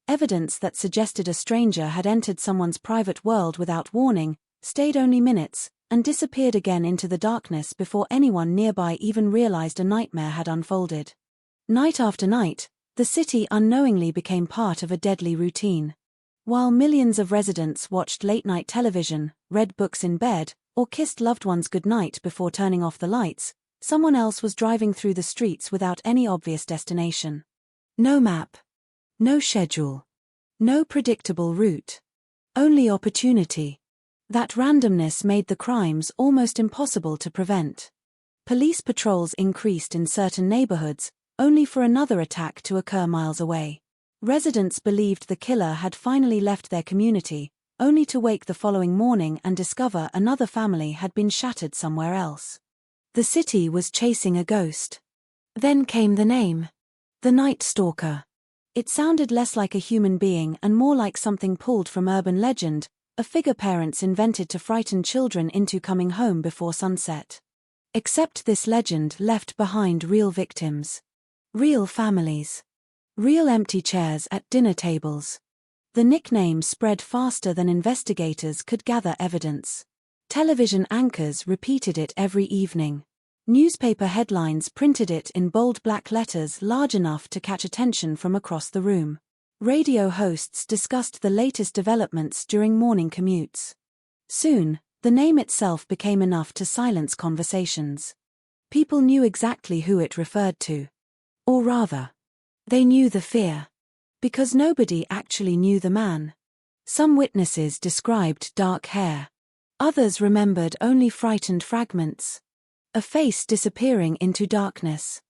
Evidence that suggested a stranger had entered someone's private world without warning, stayed only minutes, and disappeared again into the darkness before anyone nearby even realized a nightmare had unfolded. Night after night, the city unknowingly became part of a deadly routine. While millions of residents watched late-night television, read books in bed, or kissed loved ones goodnight before turning off the lights, someone else was driving through the streets without any obvious destination. No map. No schedule. No predictable route. Only opportunity. That randomness made the crimes almost impossible to prevent. Police patrols increased in certain neighborhoods, only for another attack to occur miles away. Residents believed the killer had finally left their community, only to wake the following morning and discover another family had been shattered somewhere else. The city was chasing a ghost. Then came the name. The Night Stalker. It sounded less like a human being and more like something pulled from urban legend, a figure parents invented to frighten children into coming home before sunset. Except this legend left behind real victims. Real families. Real empty chairs at dinner tables. The nickname spread faster than investigators could gather evidence. Television anchors repeated it every evening. Newspaper headlines printed it in bold black letters large enough to catch attention from across the room. Radio hosts discussed the latest developments during morning commutes. Soon, the name itself became enough to silence conversations. People knew exactly who it referred to. Or rather, they knew the fear. Because nobody actually knew the man. Some witnesses described dark hair. Others remembered only frightened fragments. A face disappearing into darkness.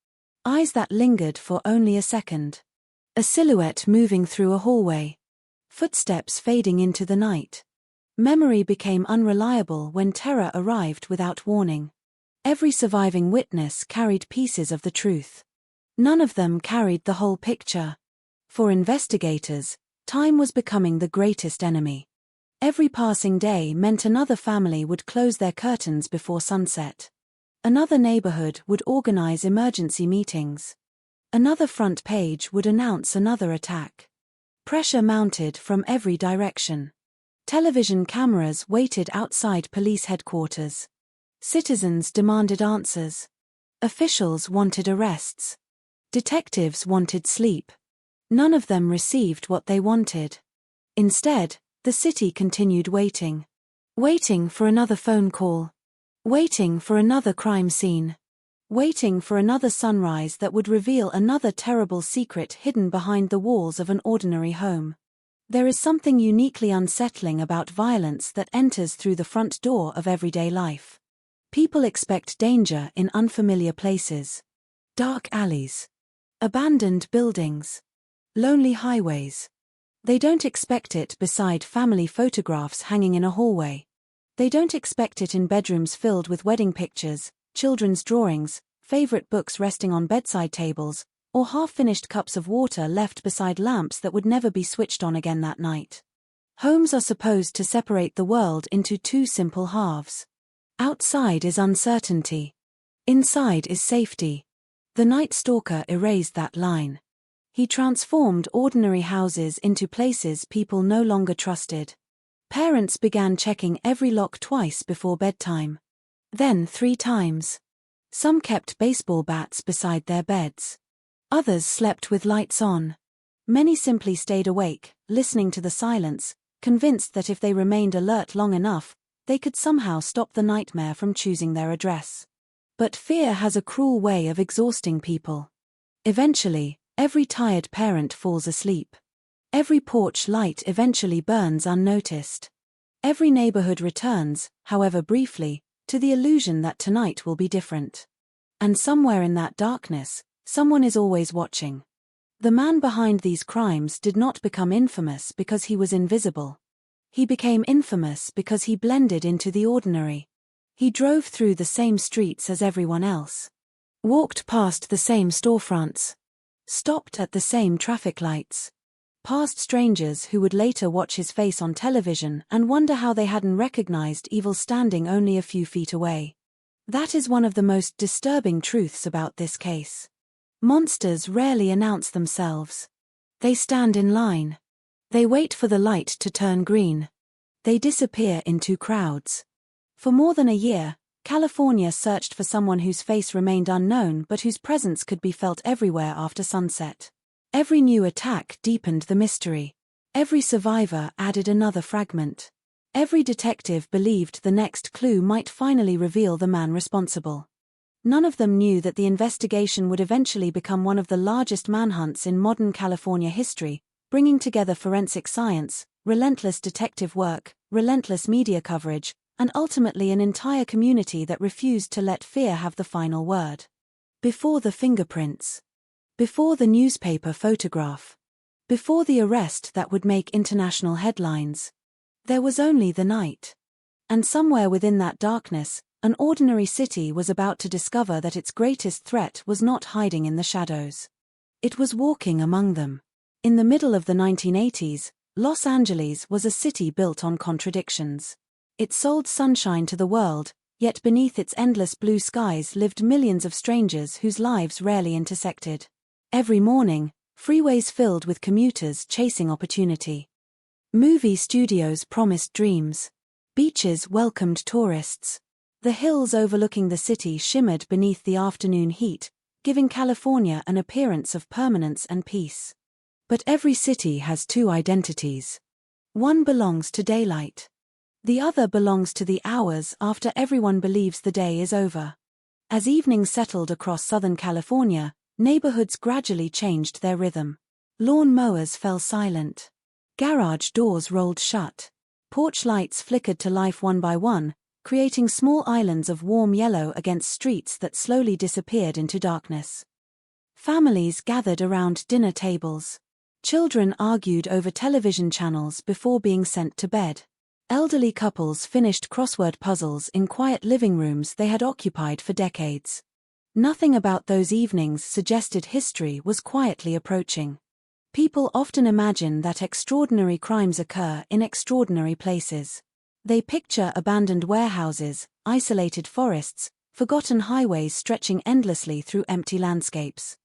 Eyes that lingered for only a second. A silhouette moving through a hallway. Footsteps fading into the night. Memory became unreliable when terror arrived without warning. Every surviving witness carried pieces of the truth. None of them carried the whole picture. For investigators, time was becoming the greatest enemy. Every passing day meant another family would close their curtains before sunset. Another neighborhood would organize emergency meetings. Another front page would announce another attack. Pressure mounted from every direction. Television cameras waited outside police headquarters. Citizens demanded answers. Officials wanted arrests. Detectives wanted sleep. None of them received what they wanted. Instead, the city continued waiting. Waiting for another phone call. Waiting for another crime scene. Waiting for another sunrise that would reveal another terrible secret hidden behind the walls of an ordinary home. There is something uniquely unsettling about violence that enters through the front door of everyday life. People expect danger in unfamiliar places. Dark alleys. Abandoned buildings. Lonely highways. They don't expect it beside family photographs hanging in a hallway. They don't expect it in bedrooms filled with wedding pictures, children's drawings, favorite books resting on bedside tables, or half-finished cups of water left beside lamps that would never be switched on again that night. Homes are supposed to separate the world into two simple halves. Outside is uncertainty. Inside is safety. The Night Stalker erased that line. He transformed ordinary houses into places people no longer trusted. Parents began checking every lock twice before bedtime. Then 3 times. Some kept baseball bats beside their beds. Others slept with lights on. Many simply stayed awake, listening to the silence, convinced that if they remained alert long enough, they could somehow stop the nightmare from choosing their address. But fear has a cruel way of exhausting people. Eventually, every tired parent falls asleep. Every porch light eventually burns unnoticed. Every neighborhood returns, however briefly, to the illusion that tonight will be different. And somewhere in that darkness, someone is always watching. The man behind these crimes did not become infamous because he was invisible. He became infamous because he blended into the ordinary. He drove through the same streets as everyone else. Walked past the same storefronts. Stopped at the same traffic lights. Past strangers who would later watch his face on television and wonder how they hadn't recognized evil standing only a few feet away. That is one of the most disturbing truths about this case. Monsters rarely announce themselves. They stand in line. They wait for the light to turn green. They disappear into crowds. For more than a year, California searched for someone whose face remained unknown but whose presence could be felt everywhere after sunset. Every new attack deepened the mystery. Every survivor added another fragment. Every detective believed the next clue might finally reveal the man responsible. None of them knew that the investigation would eventually become one of the largest manhunts in modern California history, bringing together forensic science, relentless detective work, relentless media coverage, and ultimately an entire community that refused to let fear have the final word. Before the fingerprints. Before the newspaper photograph. Before the arrest that would make international headlines. There was only the night. And somewhere within that darkness, an ordinary city was about to discover that its greatest threat was not hiding in the shadows. It was walking among them. In the middle of the 1980s, Los Angeles was a city built on contradictions. It sold sunshine to the world, yet beneath its endless blue skies lived millions of strangers whose lives rarely intersected. Every morning, freeways filled with commuters chasing opportunity. Movie studios promised dreams. Beaches welcomed tourists. The hills overlooking the city shimmered beneath the afternoon heat, giving California an appearance of permanence and peace. But every city has two identities. One belongs to daylight. The other belongs to the hours after everyone believes the day is over. As evening settled across Southern California, neighborhoods gradually changed their rhythm. Lawn mowers fell silent. Garage doors rolled shut. Porch lights flickered to life one by one, creating small islands of warm yellow against streets that slowly disappeared into darkness. Families gathered around dinner tables. Children argued over television channels before being sent to bed. Elderly couples finished crossword puzzles in quiet living rooms they had occupied for decades. Nothing about those evenings suggested history was quietly approaching. People often imagine that extraordinary crimes occur in extraordinary places. They picture abandoned warehouses, isolated forests, forgotten highways stretching endlessly through empty landscapes.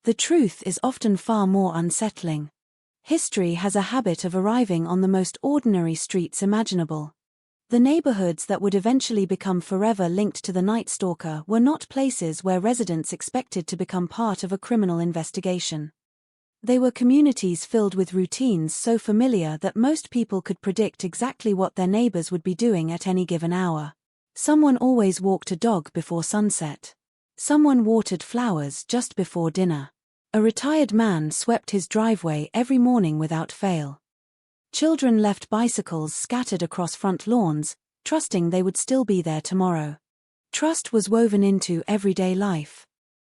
The truth is often far more unsettling. History has a habit of arriving on the most ordinary streets imaginable. The neighborhoods that would eventually become forever linked to the Night Stalker were not places where residents expected to become part of a criminal investigation. They were communities filled with routines so familiar that most people could predict exactly what their neighbors would be doing at any given hour. Someone always walked a dog before sunset. Someone watered flowers just before dinner. A retired man swept his driveway every morning without fail. Children left bicycles scattered across front lawns, trusting they would still be there tomorrow. Trust was woven into everyday life.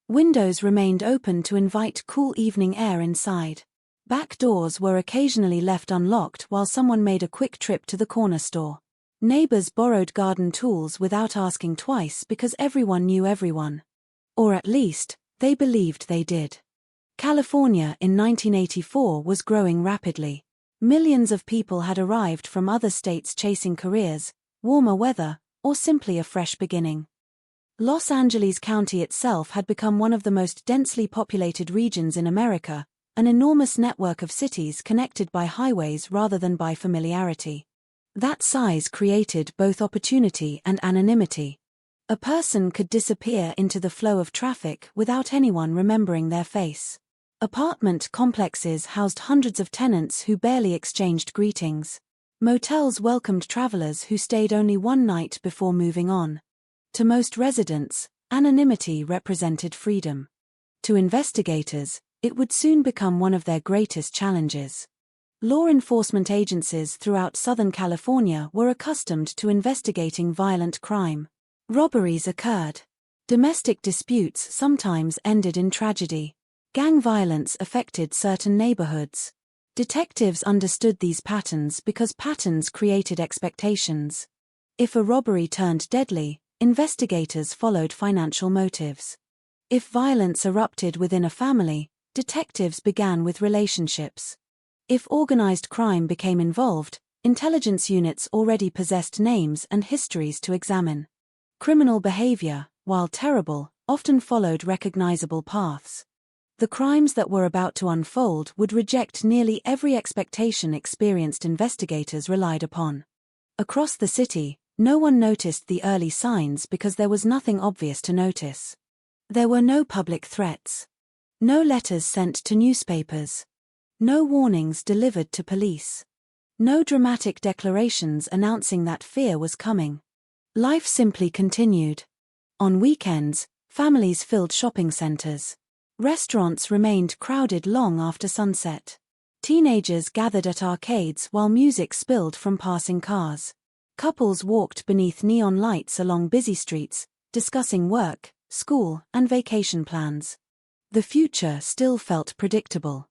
Windows remained open to invite cool evening air inside. Back doors were occasionally left unlocked while someone made a quick trip to the corner store. Neighbors borrowed garden tools without asking twice because everyone knew everyone. Or at least, they believed they did. California in 1984 was growing rapidly. Millions of people had arrived from other states chasing careers, warmer weather, or simply a fresh beginning. Los Angeles County itself had become one of the most densely populated regions in America, an enormous network of cities connected by highways rather than by familiarity. That size created both opportunity and anonymity. A person could disappear into the flow of traffic without anyone remembering their face. Apartment complexes housed hundreds of tenants who barely exchanged greetings. Motels welcomed travelers who stayed only one night before moving on. To most residents, anonymity represented freedom. To investigators, it would soon become one of their greatest challenges. Law enforcement agencies throughout Southern California were accustomed to investigating violent crime. Robberies occurred. Domestic disputes sometimes ended in tragedy. Gang violence affected certain neighborhoods. Detectives understood these patterns because patterns created expectations. If a robbery turned deadly, investigators followed financial motives. If violence erupted within a family, detectives began with relationships. If organized crime became involved, intelligence units already possessed names and histories to examine. Criminal behavior, while terrible, often followed recognizable paths. The crimes that were about to unfold would reject nearly every expectation experienced investigators relied upon. Across the city, no one noticed the early signs because there was nothing obvious to notice. There were no public threats. No letters sent to newspapers. No warnings delivered to police. No dramatic declarations announcing that fear was coming. Life simply continued. On weekends, families filled shopping centers. Restaurants remained crowded long after sunset. Teenagers gathered at arcades while music spilled from passing cars. Couples walked beneath neon lights along busy streets, discussing work, school, and vacation plans. The future still felt predictable.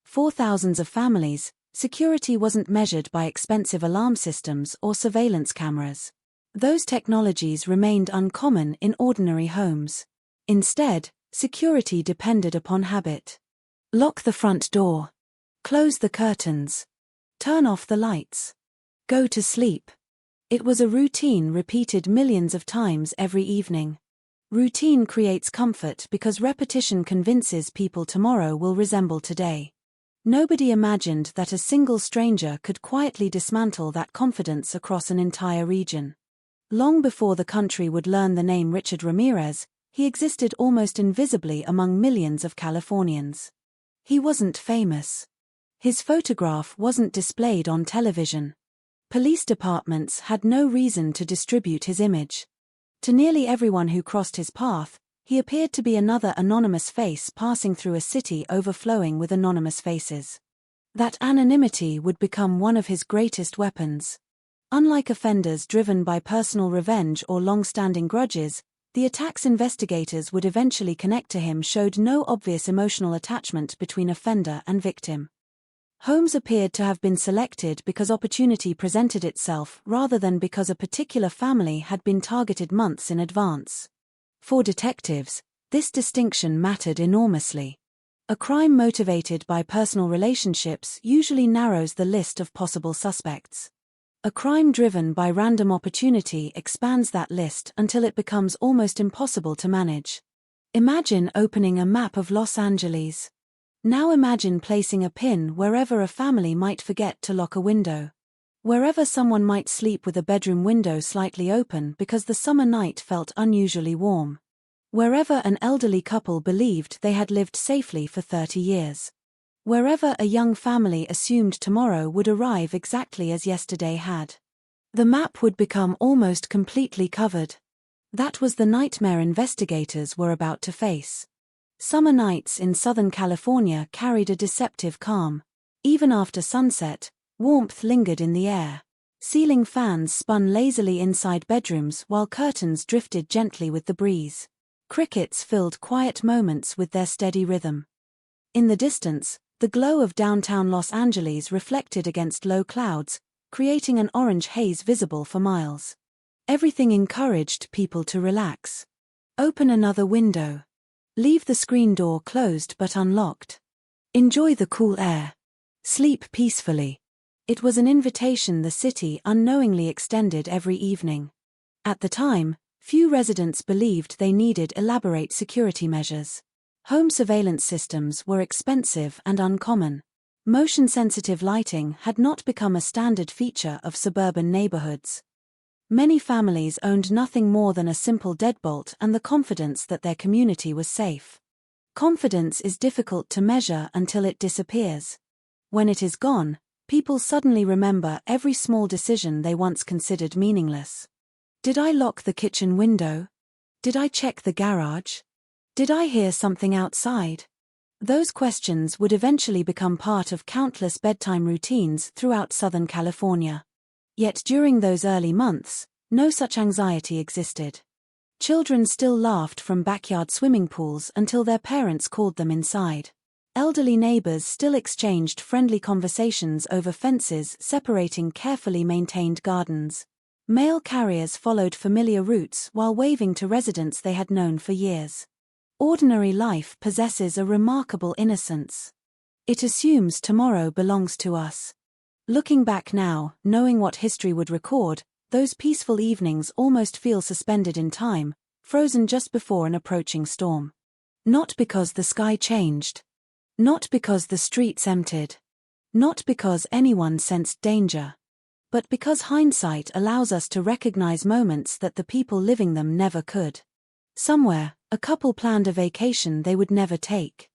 For thousands of families, security wasn't measured by expensive alarm systems or surveillance cameras. Those technologies remained uncommon in ordinary homes. Instead, security depended upon habit. Lock the front door. Close the curtains. Turn off the lights. Go to sleep. It was a routine repeated millions of times every evening. Routine creates comfort because repetition convinces people tomorrow will resemble today. Nobody imagined that a single stranger could quietly dismantle that confidence across an entire region. Long before the country would learn the name Richard Ramirez, he existed almost invisibly among millions of Californians. He wasn't famous. His photograph wasn't displayed on television. Police departments had no reason to distribute his image. To nearly everyone who crossed his path, he appeared to be another anonymous face passing through a city overflowing with anonymous faces. That anonymity would become one of his greatest weapons. Unlike offenders driven by personal revenge or long-standing grudges, the attacks investigators would eventually connect to him showed no obvious emotional attachment between offender and victim. Holmes appeared to have been selected because opportunity presented itself rather than because a particular family had been targeted months in advance. For detectives, this distinction mattered enormously. A crime motivated by personal relationships usually narrows the list of possible suspects. A crime driven by random opportunity expands that list until it becomes almost impossible to manage. Imagine opening a map of Los Angeles. Now imagine placing a pin wherever a family might forget to lock a window. Wherever someone might sleep with a bedroom window slightly open because the summer night felt unusually warm. Wherever an elderly couple believed they had lived safely for 30 years. Wherever a young family assumed tomorrow would arrive exactly as yesterday had. The map would become almost completely covered. That was the nightmare investigators were about to face. Summer nights in Southern California carried a deceptive calm. Even after sunset, warmth lingered in the air. Ceiling fans spun lazily inside bedrooms while curtains drifted gently with the breeze. Crickets filled quiet moments with their steady rhythm. In the distance, the glow of downtown Los Angeles reflected against low clouds, creating an orange haze visible for miles. Everything encouraged people to relax. Open another window. Leave the screen door closed but unlocked. Enjoy the cool air. Sleep peacefully. It was an invitation the city unknowingly extended every evening. At the time, few residents believed they needed elaborate security measures. Home surveillance systems were expensive and uncommon. Motion-sensitive lighting had not become a standard feature of suburban neighborhoods. Many families owned nothing more than a simple deadbolt and the confidence that their community was safe. Confidence is difficult to measure until it disappears. When it is gone, people suddenly remember every small decision they once considered meaningless. Did I lock the kitchen window? Did I check the garage? Did I hear something outside? Those questions would eventually become part of countless bedtime routines throughout Southern California. Yet during those early months, no such anxiety existed. Children still laughed from backyard swimming pools until their parents called them inside. Elderly neighbors still exchanged friendly conversations over fences separating carefully maintained gardens. Mail carriers followed familiar routes while waving to residents they had known for years. Ordinary life possesses a remarkable innocence. It assumes tomorrow belongs to us. Looking back now, knowing what history would record, those peaceful evenings almost feel suspended in time, frozen just before an approaching storm. Not because the sky changed. Not because the streets emptied. Not because anyone sensed danger. But because hindsight allows us to recognize moments that the people living them never could. Somewhere, a couple planned a vacation they would never take.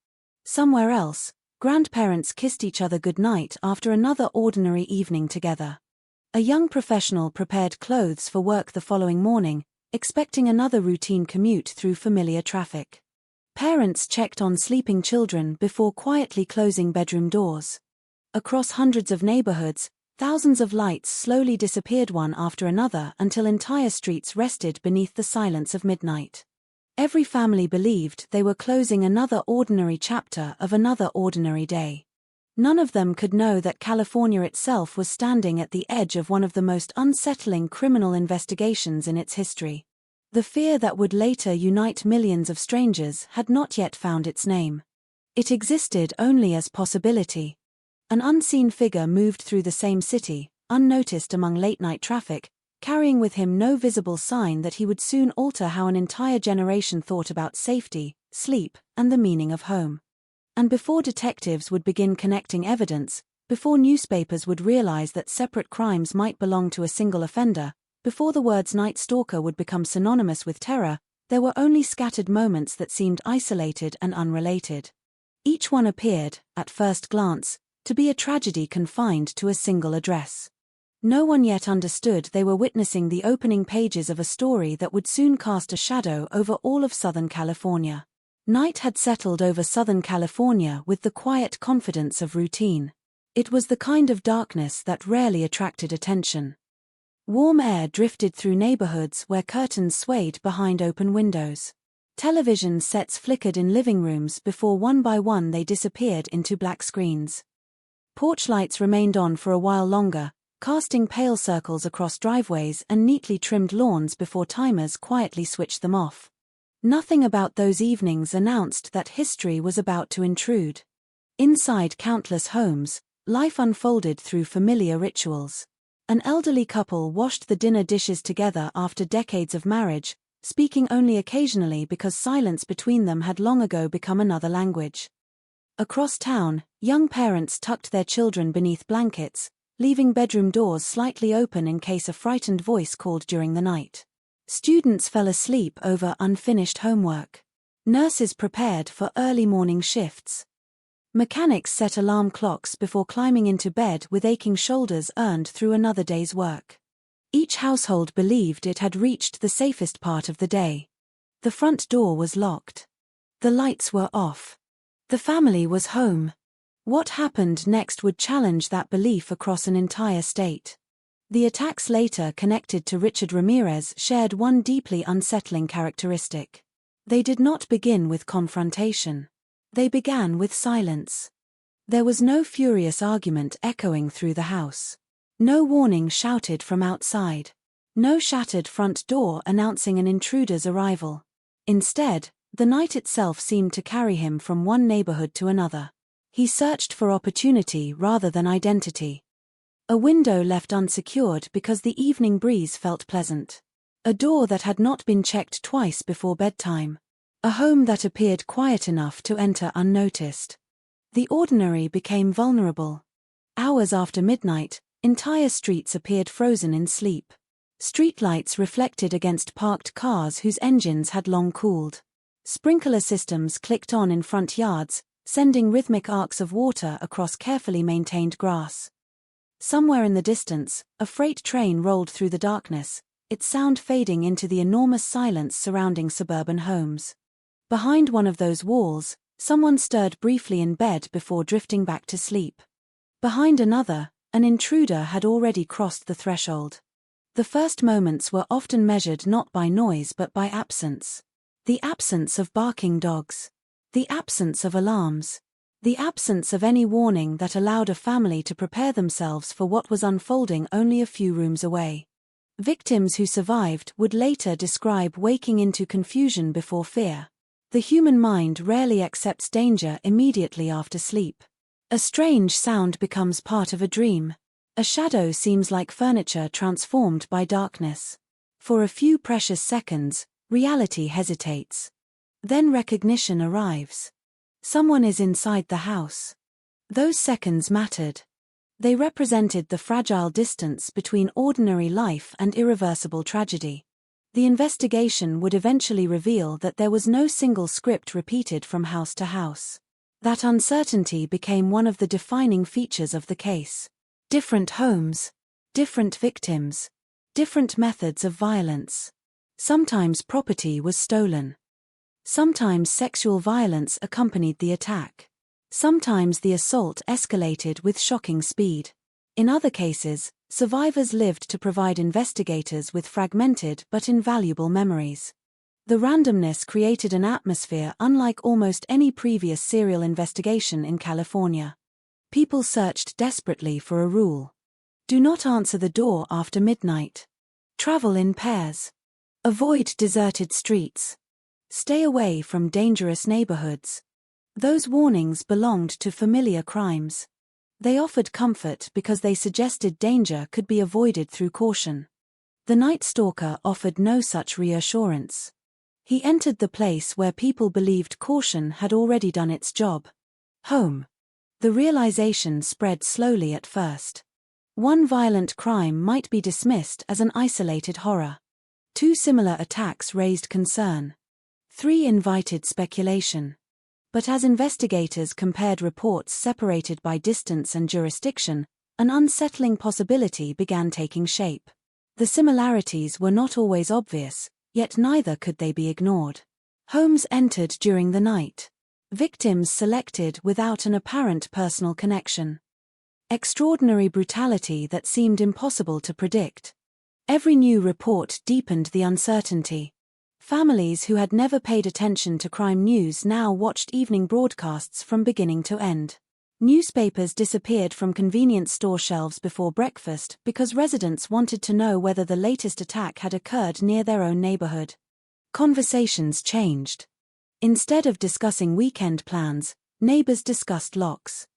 Somewhere else, grandparents kissed each other goodnight after another ordinary evening together. A young professional prepared clothes for work the following morning, expecting another routine commute through familiar traffic. Parents checked on sleeping children before quietly closing bedroom doors. Across hundreds of neighborhoods, thousands of lights slowly disappeared one after another until entire streets rested beneath the silence of midnight. Every family believed they were closing another ordinary chapter of another ordinary day. None of them could know that California itself was standing at the edge of one of the most unsettling criminal investigations in its history. The fear that would later unite millions of strangers had not yet found its name. It existed only as possibility. An unseen figure moved through the same city, unnoticed among late-night traffic, carrying with him no visible sign that he would soon alter how an entire generation thought about safety, sleep, and the meaning of home. And before detectives would begin connecting evidence, before newspapers would realize that separate crimes might belong to a single offender, before the words Night Stalker would become synonymous with terror, there were only scattered moments that seemed isolated and unrelated. Each one appeared, at first glance, to be a tragedy confined to a single address. No one yet understood they were witnessing the opening pages of a story that would soon cast a shadow over all of Southern California. Night had settled over Southern California with the quiet confidence of routine. It was the kind of darkness that rarely attracted attention. Warm air drifted through neighborhoods where curtains swayed behind open windows. Television sets flickered in living rooms before one by one they disappeared into black screens. Porch lights remained on for a while longer, casting pale circles across driveways and neatly trimmed lawns before timers quietly switched them off. Nothing about those evenings announced that history was about to intrude. Inside countless homes, life unfolded through familiar rituals. An elderly couple washed the dinner dishes together after decades of marriage, speaking only occasionally because silence between them had long ago become another language. Across town, young parents tucked their children beneath blankets, leaving bedroom doors slightly open in case a frightened voice called during the night. Students fell asleep over unfinished homework. Nurses prepared for early morning shifts. Mechanics set alarm clocks before climbing into bed with aching shoulders earned through another day's work. Each household believed it had reached the safest part of the day. The front door was locked. The lights were off. The family was home. What happened next would challenge that belief across an entire state. The attacks later connected to Richard Ramirez shared one deeply unsettling characteristic. They did not begin with confrontation. They began with silence. There was no furious argument echoing through the house. No warning shouted from outside. No shattered front door announcing an intruder's arrival. Instead, the night itself seemed to carry him from one neighborhood to another. He searched for opportunity rather than identity. A window left unsecured because the evening breeze felt pleasant. A door that had not been checked twice before bedtime. A home that appeared quiet enough to enter unnoticed. The ordinary became vulnerable. Hours after midnight, entire streets appeared frozen in sleep. Streetlights reflected against parked cars whose engines had long cooled. Sprinkler systems clicked on in front yards, sending rhythmic arcs of water across carefully maintained grass. Somewhere in the distance, a freight train rolled through the darkness, its sound fading into the enormous silence surrounding suburban homes. Behind one of those walls, someone stirred briefly in bed before drifting back to sleep. Behind another, an intruder had already crossed the threshold. The first moments were often measured not by noise but by absence. The absence of barking dogs. The absence of alarms. The absence of any warning that allowed a family to prepare themselves for what was unfolding only a few rooms away. Victims who survived would later describe waking into confusion before fear. The human mind rarely accepts danger immediately after sleep. A strange sound becomes part of a dream. A shadow seems like furniture transformed by darkness. For a few precious seconds, reality hesitates. Then recognition arrives. Someone is inside the house. Those seconds mattered. They represented the fragile distance between ordinary life and irreversible tragedy. The investigation would eventually reveal that there was no single script repeated from house to house. That uncertainty became one of the defining features of the case. Different homes, different victims, different methods of violence. Sometimes property was stolen. Sometimes sexual violence accompanied the attack. Sometimes the assault escalated with shocking speed. In other cases, survivors lived to provide investigators with fragmented but invaluable memories. The randomness created an atmosphere unlike almost any previous serial investigation in California. People searched desperately for a rule. Do not answer the door after midnight. Travel in pairs. Avoid deserted streets. Stay away from dangerous neighborhoods. Those warnings belonged to familiar crimes. They offered comfort because they suggested danger could be avoided through caution. The Night Stalker offered no such reassurance. He entered the place where people believed caution had already done its job. Home. The realization spread slowly at first. One violent crime might be dismissed as an isolated horror. Two similar attacks raised concern. Three invited speculation. But as investigators compared reports separated by distance and jurisdiction, an unsettling possibility began taking shape. The similarities were not always obvious, yet neither could they be ignored. Homes entered during the night. Victims selected without an apparent personal connection. Extraordinary brutality that seemed impossible to predict. Every new report deepened the uncertainty. Families who had never paid attention to crime news now watched evening broadcasts from beginning to end. Newspapers disappeared from convenience store shelves before breakfast because residents wanted to know whether the latest attack had occurred near their own neighborhood. Conversations changed. Instead of discussing weekend plans, neighbors discussed locks.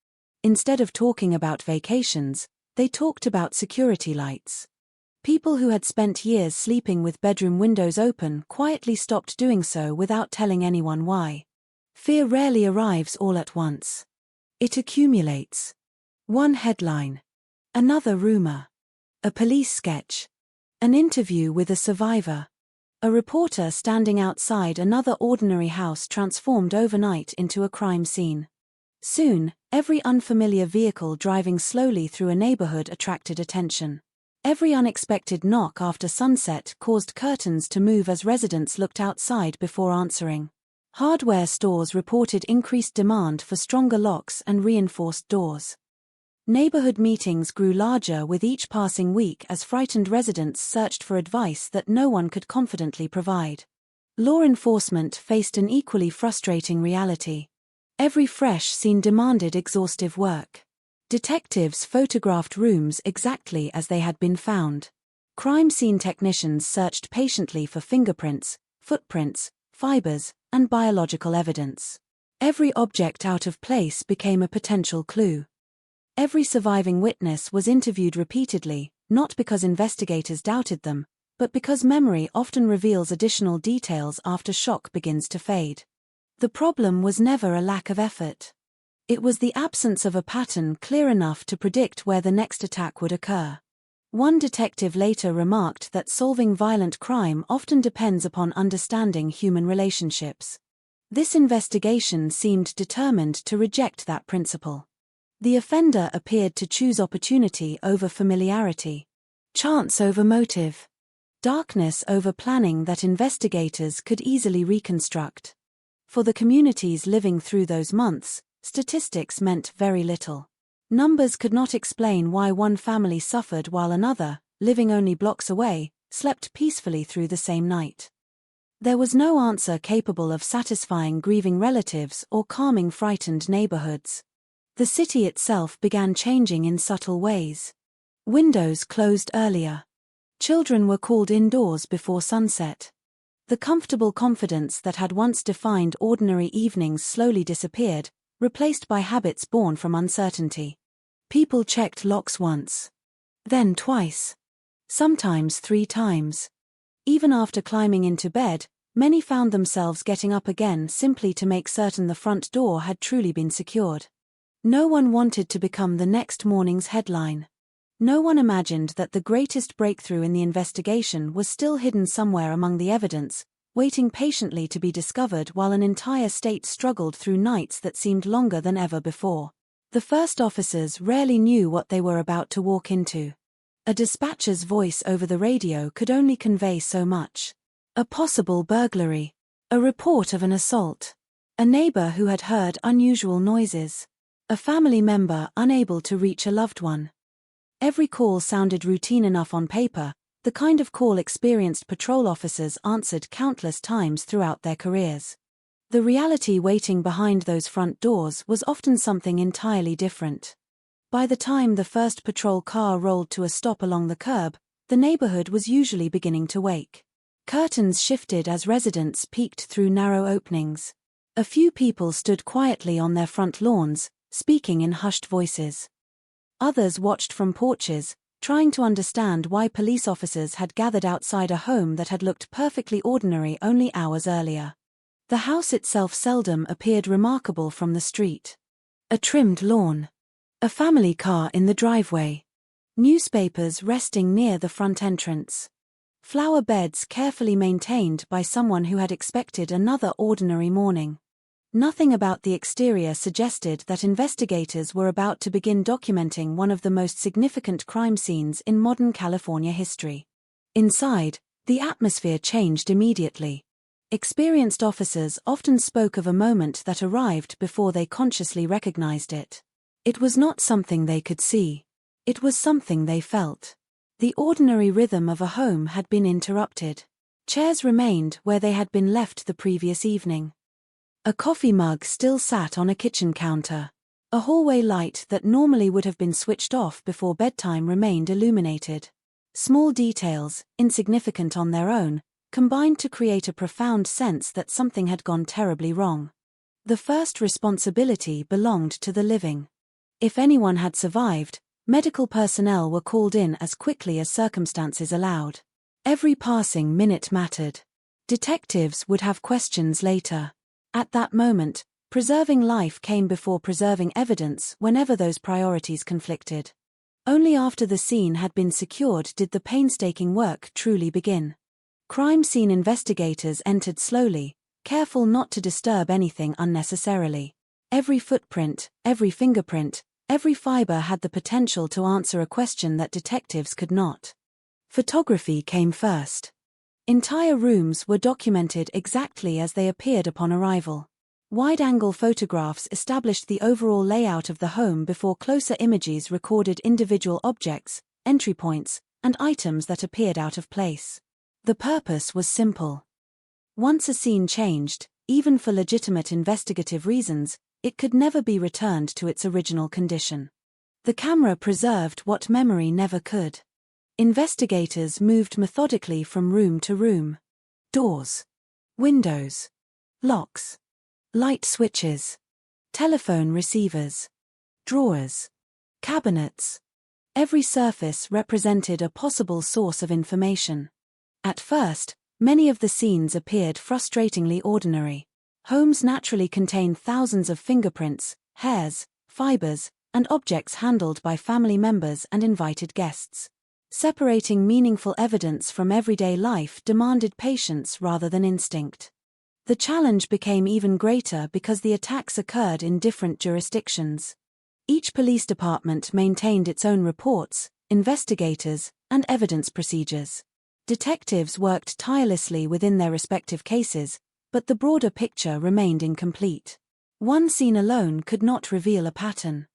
Instead of talking about vacations, they talked about security lights. People who had spent years sleeping with bedroom windows open quietly stopped doing so without telling anyone why. Fear rarely arrives all at once. It accumulates. One headline. Another rumor. A police sketch. An interview with a survivor. A reporter standing outside another ordinary house transformed overnight into a crime scene. Soon, every unfamiliar vehicle driving slowly through a neighborhood attracted attention. Every unexpected knock after sunset caused curtains to move as residents looked outside before answering. Hardware stores reported increased demand for stronger locks and reinforced doors. Neighborhood meetings grew larger with each passing week as frightened residents searched for advice that no one could confidently provide. Law enforcement faced an equally frustrating reality. Every fresh scene demanded exhaustive work. Detectives photographed rooms exactly as they had been found. Crime scene technicians searched patiently for fingerprints, footprints, fibers, and biological evidence. Every object out of place became a potential clue. Every surviving witness was interviewed repeatedly, not because investigators doubted them, but because memory often reveals additional details after shock begins to fade. The problem was never a lack of effort. It was the absence of a pattern clear enough to predict where the next attack would occur. One detective later remarked that solving violent crime often depends upon understanding human relationships. This investigation seemed determined to reject that principle. The offender appeared to choose opportunity over familiarity, chance over motive, darkness over planning that investigators could easily reconstruct. For the communities living through those months, statistics meant very little. Numbers could not explain why one family suffered while another, living only blocks away, slept peacefully through the same night. There was no answer capable of satisfying grieving relatives or calming frightened neighborhoods. The city itself began changing in subtle ways. Windows closed earlier. Children were called indoors before sunset. The comfortable confidence that had once defined ordinary evenings slowly disappeared, replaced by habits born from uncertainty. People checked locks once. Then twice. Sometimes 3 times. Even after climbing into bed, many found themselves getting up again simply to make certain the front door had truly been secured. No one wanted to become the next morning's headline. No one imagined that the greatest breakthrough in the investigation was still hidden somewhere among the evidence, waiting patiently to be discovered while an entire state struggled through nights that seemed longer than ever before. The first officers rarely knew what they were about to walk into. A dispatcher's voice over the radio could only convey so much. A possible burglary. A report of an assault. A neighbor who had heard unusual noises. A family member unable to reach a loved one. Every call sounded routine enough on paper, the kind of call experienced patrol officers answered countless times throughout their careers. The reality waiting behind those front doors was often something entirely different. By the time the first patrol car rolled to a stop along the curb, the neighborhood was usually beginning to wake. Curtains shifted as residents peeked through narrow openings. A few people stood quietly on their front lawns, speaking in hushed voices. Others watched from porches, trying to understand why police officers had gathered outside a home that had looked perfectly ordinary only hours earlier. The house itself seldom appeared remarkable from the street. A trimmed lawn. A family car in the driveway. Newspapers resting near the front entrance. Flower beds carefully maintained by someone who had expected another ordinary morning. Nothing about the exterior suggested that investigators were about to begin documenting one of the most significant crime scenes in modern California history. Inside, the atmosphere changed immediately. Experienced officers often spoke of a moment that arrived before they consciously recognized it. It was not something they could see. It was something they felt. The ordinary rhythm of a home had been interrupted. Chairs remained where they had been left the previous evening. A coffee mug still sat on a kitchen counter. A hallway light that normally would have been switched off before bedtime remained illuminated. Small details, insignificant on their own, combined to create a profound sense that something had gone terribly wrong. The first responsibility belonged to the living. If anyone had survived, medical personnel were called in as quickly as circumstances allowed. Every passing minute mattered. Detectives would have questions later. At that moment, preserving life came before preserving evidence whenever those priorities conflicted. Only after the scene had been secured did the painstaking work truly begin. Crime scene investigators entered slowly, careful not to disturb anything unnecessarily. Every footprint, every fingerprint, every fiber had the potential to answer a question that detectives could not. Photography came first. Entire rooms were documented exactly as they appeared upon arrival. Wide-angle photographs established the overall layout of the home before closer images recorded individual objects, entry points, and items that appeared out of place. The purpose was simple. Once a scene changed, even for legitimate investigative reasons, it could never be returned to its original condition. The camera preserved what memory never could. Investigators moved methodically from room to room. Doors, windows, locks, light switches, telephone receivers, drawers, cabinets. Every surface represented a possible source of information. At first, many of the scenes appeared frustratingly ordinary. Homes naturally contain thousands of fingerprints, hairs, fibers, and objects handled by family members and invited guests. Separating meaningful evidence from everyday life demanded patience rather than instinct. The challenge became even greater because the attacks occurred in different jurisdictions. Each police department maintained its own reports, investigators, and evidence procedures. Detectives worked tirelessly within their respective cases, but the broader picture remained incomplete. One scene alone could not reveal a pattern.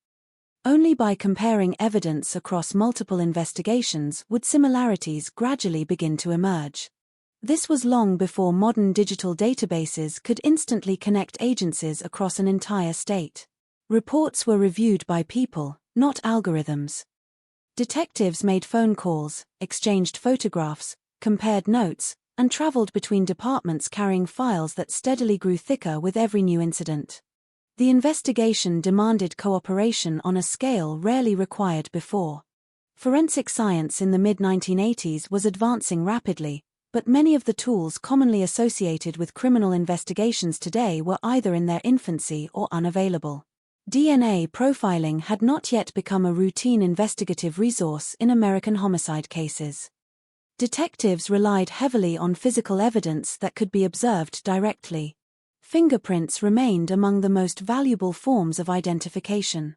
Only by comparing evidence across multiple investigations would similarities gradually begin to emerge. This was long before modern digital databases could instantly connect agencies across an entire state. Reports were reviewed by people, not algorithms. Detectives made phone calls, exchanged photographs, compared notes, and traveled between departments carrying files that steadily grew thicker with every new incident. The investigation demanded cooperation on a scale rarely required before. Forensic science in the mid-1980s was advancing rapidly, but many of the tools commonly associated with criminal investigations today were either in their infancy or unavailable. DNA profiling had not yet become a routine investigative resource in American homicide cases. Detectives relied heavily on physical evidence that could be observed directly. Fingerprints remained among the most valuable forms of identification.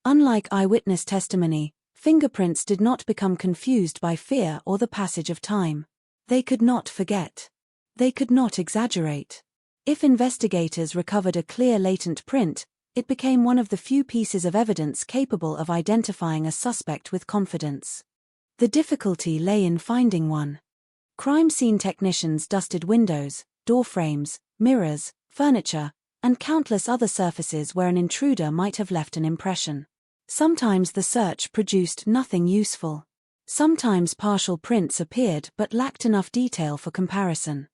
Unlike eyewitness testimony, fingerprints did not become confused by fear or the passage of time. They could not forget. They could not exaggerate. If investigators recovered a clear latent print, it became one of the few pieces of evidence capable of identifying a suspect with confidence. The difficulty lay in finding one. Crime scene technicians dusted windows, door frames, mirrors, furniture, and countless other surfaces where an intruder might have left an impression. Sometimes the search produced nothing useful. Sometimes partial prints appeared but lacked enough detail for comparison.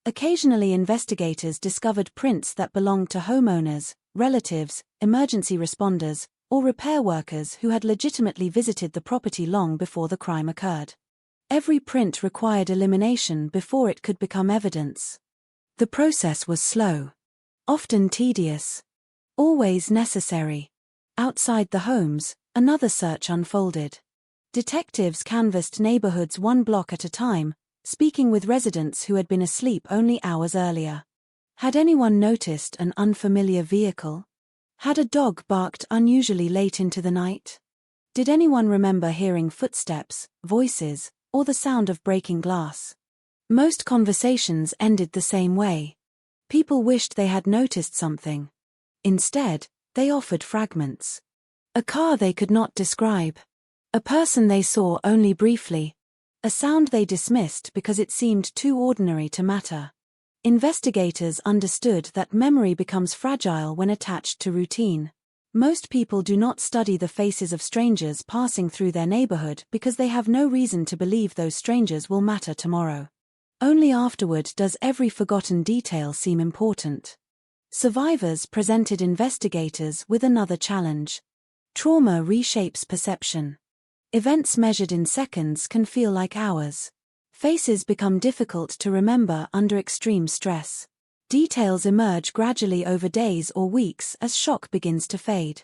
Occasionally investigators discovered prints that belonged to homeowners, relatives, emergency responders, or repair workers who had legitimately visited the property long before the crime occurred. Every print required elimination before it could become evidence. The process was slow, often tedious, always necessary. Outside the homes, another search unfolded. Detectives canvassed neighborhoods one block at a time, speaking with residents who had been asleep only hours earlier. Had anyone noticed an unfamiliar vehicle? Had a dog barked unusually late into the night? Did anyone remember hearing footsteps, voices, or the sound of breaking glass? Most conversations ended the same way. People wished they had noticed something. Instead, they offered fragments. A car they could not describe. A person they saw only briefly. A sound they dismissed because it seemed too ordinary to matter. Investigators understood that memory becomes fragile when attached to routine. Most people do not study the faces of strangers passing through their neighborhood because they have no reason to believe those strangers will matter tomorrow. Only afterward does every forgotten detail seem important. Survivors presented investigators with another challenge. Trauma reshapes perception. Events measured in seconds can feel like hours. Faces become difficult to remember under extreme stress. Details emerge gradually over days or weeks as shock begins to fade.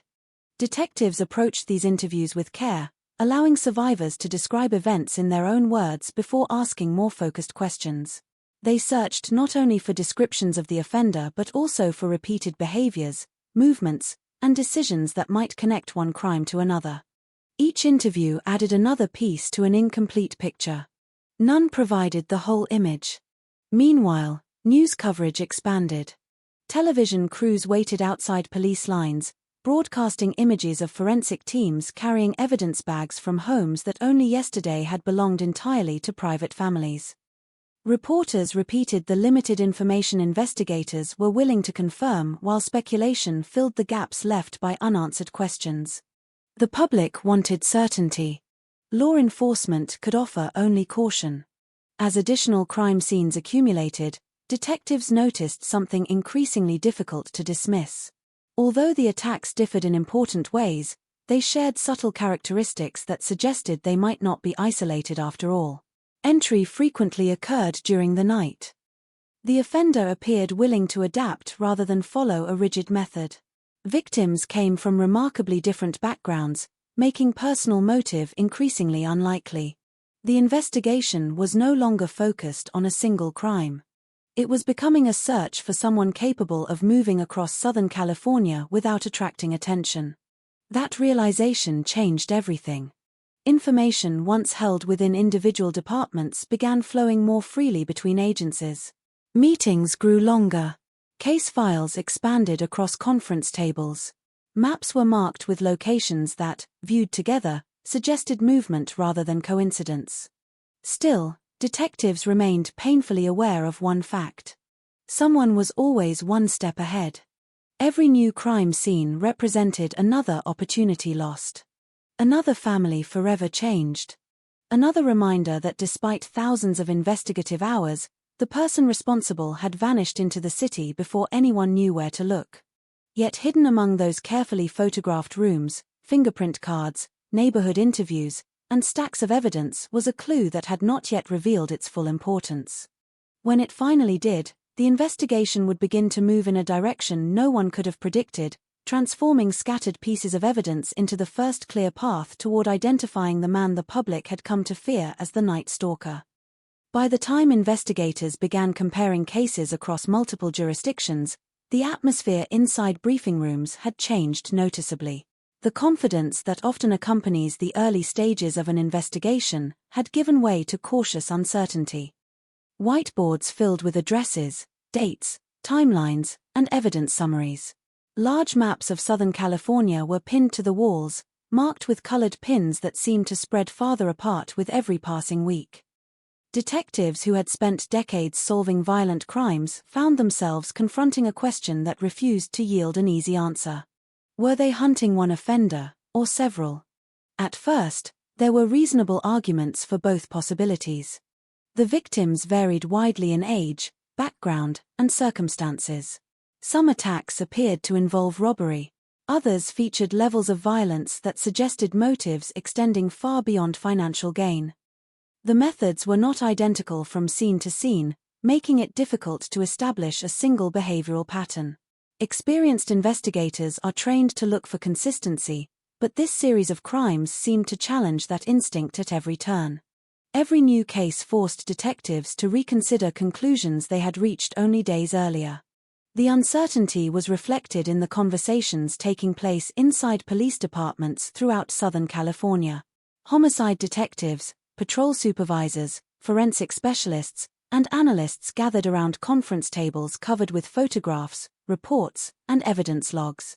Detectives approached these interviews with care, allowing survivors to describe events in their own words before asking more focused questions. They searched not only for descriptions of the offender but also for repeated behaviors, movements, and decisions that might connect one crime to another. Each interview added another piece to an incomplete picture. None provided the whole image. Meanwhile, news coverage expanded. Television crews waited outside police lines, broadcasting images of forensic teams carrying evidence bags from homes that only yesterday had belonged entirely to private families. Reporters repeated the limited information investigators were willing to confirm while speculation filled the gaps left by unanswered questions. The public wanted certainty. Law enforcement could offer only caution. As additional crime scenes accumulated, detectives noticed something increasingly difficult to dismiss. Although the attacks differed in important ways, they shared subtle characteristics that suggested they might not be isolated after all. Entry frequently occurred during the night. The offender appeared willing to adapt rather than follow a rigid method. Victims came from remarkably different backgrounds, making personal motive increasingly unlikely. The investigation was no longer focused on a single crime. It was becoming a search for someone capable of moving across Southern California without attracting attention. That realization changed everything. Information once held within individual departments began flowing more freely between agencies. Meetings grew longer. Case files expanded across conference tables. Maps were marked with locations that, viewed together, suggested movement rather than coincidence. Still, detectives remained painfully aware of one fact. Someone was always one step ahead. Every new crime scene represented another opportunity lost. Another family forever changed. Another reminder that despite thousands of investigative hours, the person responsible had vanished into the city before anyone knew where to look. Yet hidden among those carefully photographed rooms, fingerprint cards, neighborhood interviews, and stacks of evidence was a clue that had not yet revealed its full importance. When it finally did, the investigation would begin to move in a direction no one could have predicted, transforming scattered pieces of evidence into the first clear path toward identifying the man the public had come to fear as the Night Stalker. By the time investigators began comparing cases across multiple jurisdictions, the atmosphere inside briefing rooms had changed noticeably. The confidence that often accompanies the early stages of an investigation had given way to cautious uncertainty. Whiteboards filled with addresses, dates, timelines, and evidence summaries. Large maps of Southern California were pinned to the walls, marked with colored pins that seemed to spread farther apart with every passing week. Detectives who had spent decades solving violent crimes found themselves confronting a question that refused to yield an easy answer. Were they hunting one offender, or several? At first, there were reasonable arguments for both possibilities. The victims varied widely in age, background, and circumstances. Some attacks appeared to involve robbery. Others featured levels of violence that suggested motives extending far beyond financial gain. The methods were not identical from scene to scene, making it difficult to establish a single behavioral pattern. Experienced investigators are trained to look for consistency, but this series of crimes seemed to challenge that instinct at every turn. Every new case forced detectives to reconsider conclusions they had reached only days earlier. The uncertainty was reflected in the conversations taking place inside police departments throughout Southern California. Homicide detectives, patrol supervisors, forensic specialists, and analysts gathered around conference tables covered with photographs, reports, and evidence logs.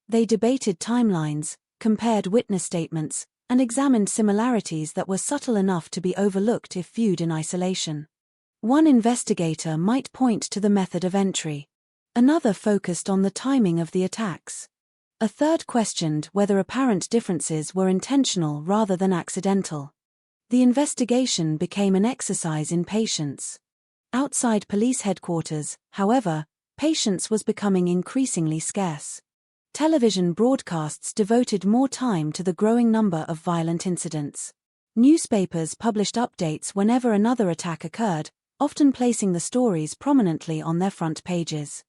They debated timelines, compared witness statements, and examined similarities that were subtle enough to be overlooked if viewed in isolation. One investigator might point to the method of entry. Another focused on the timing of the attacks. A third questioned whether apparent differences were intentional rather than accidental. The investigation became an exercise in patience. Outside police headquarters, however, patience was becoming increasingly scarce. Television broadcasts devoted more time to the growing number of violent incidents. Newspapers published updates whenever another attack occurred, often placing the stories prominently on their front pages.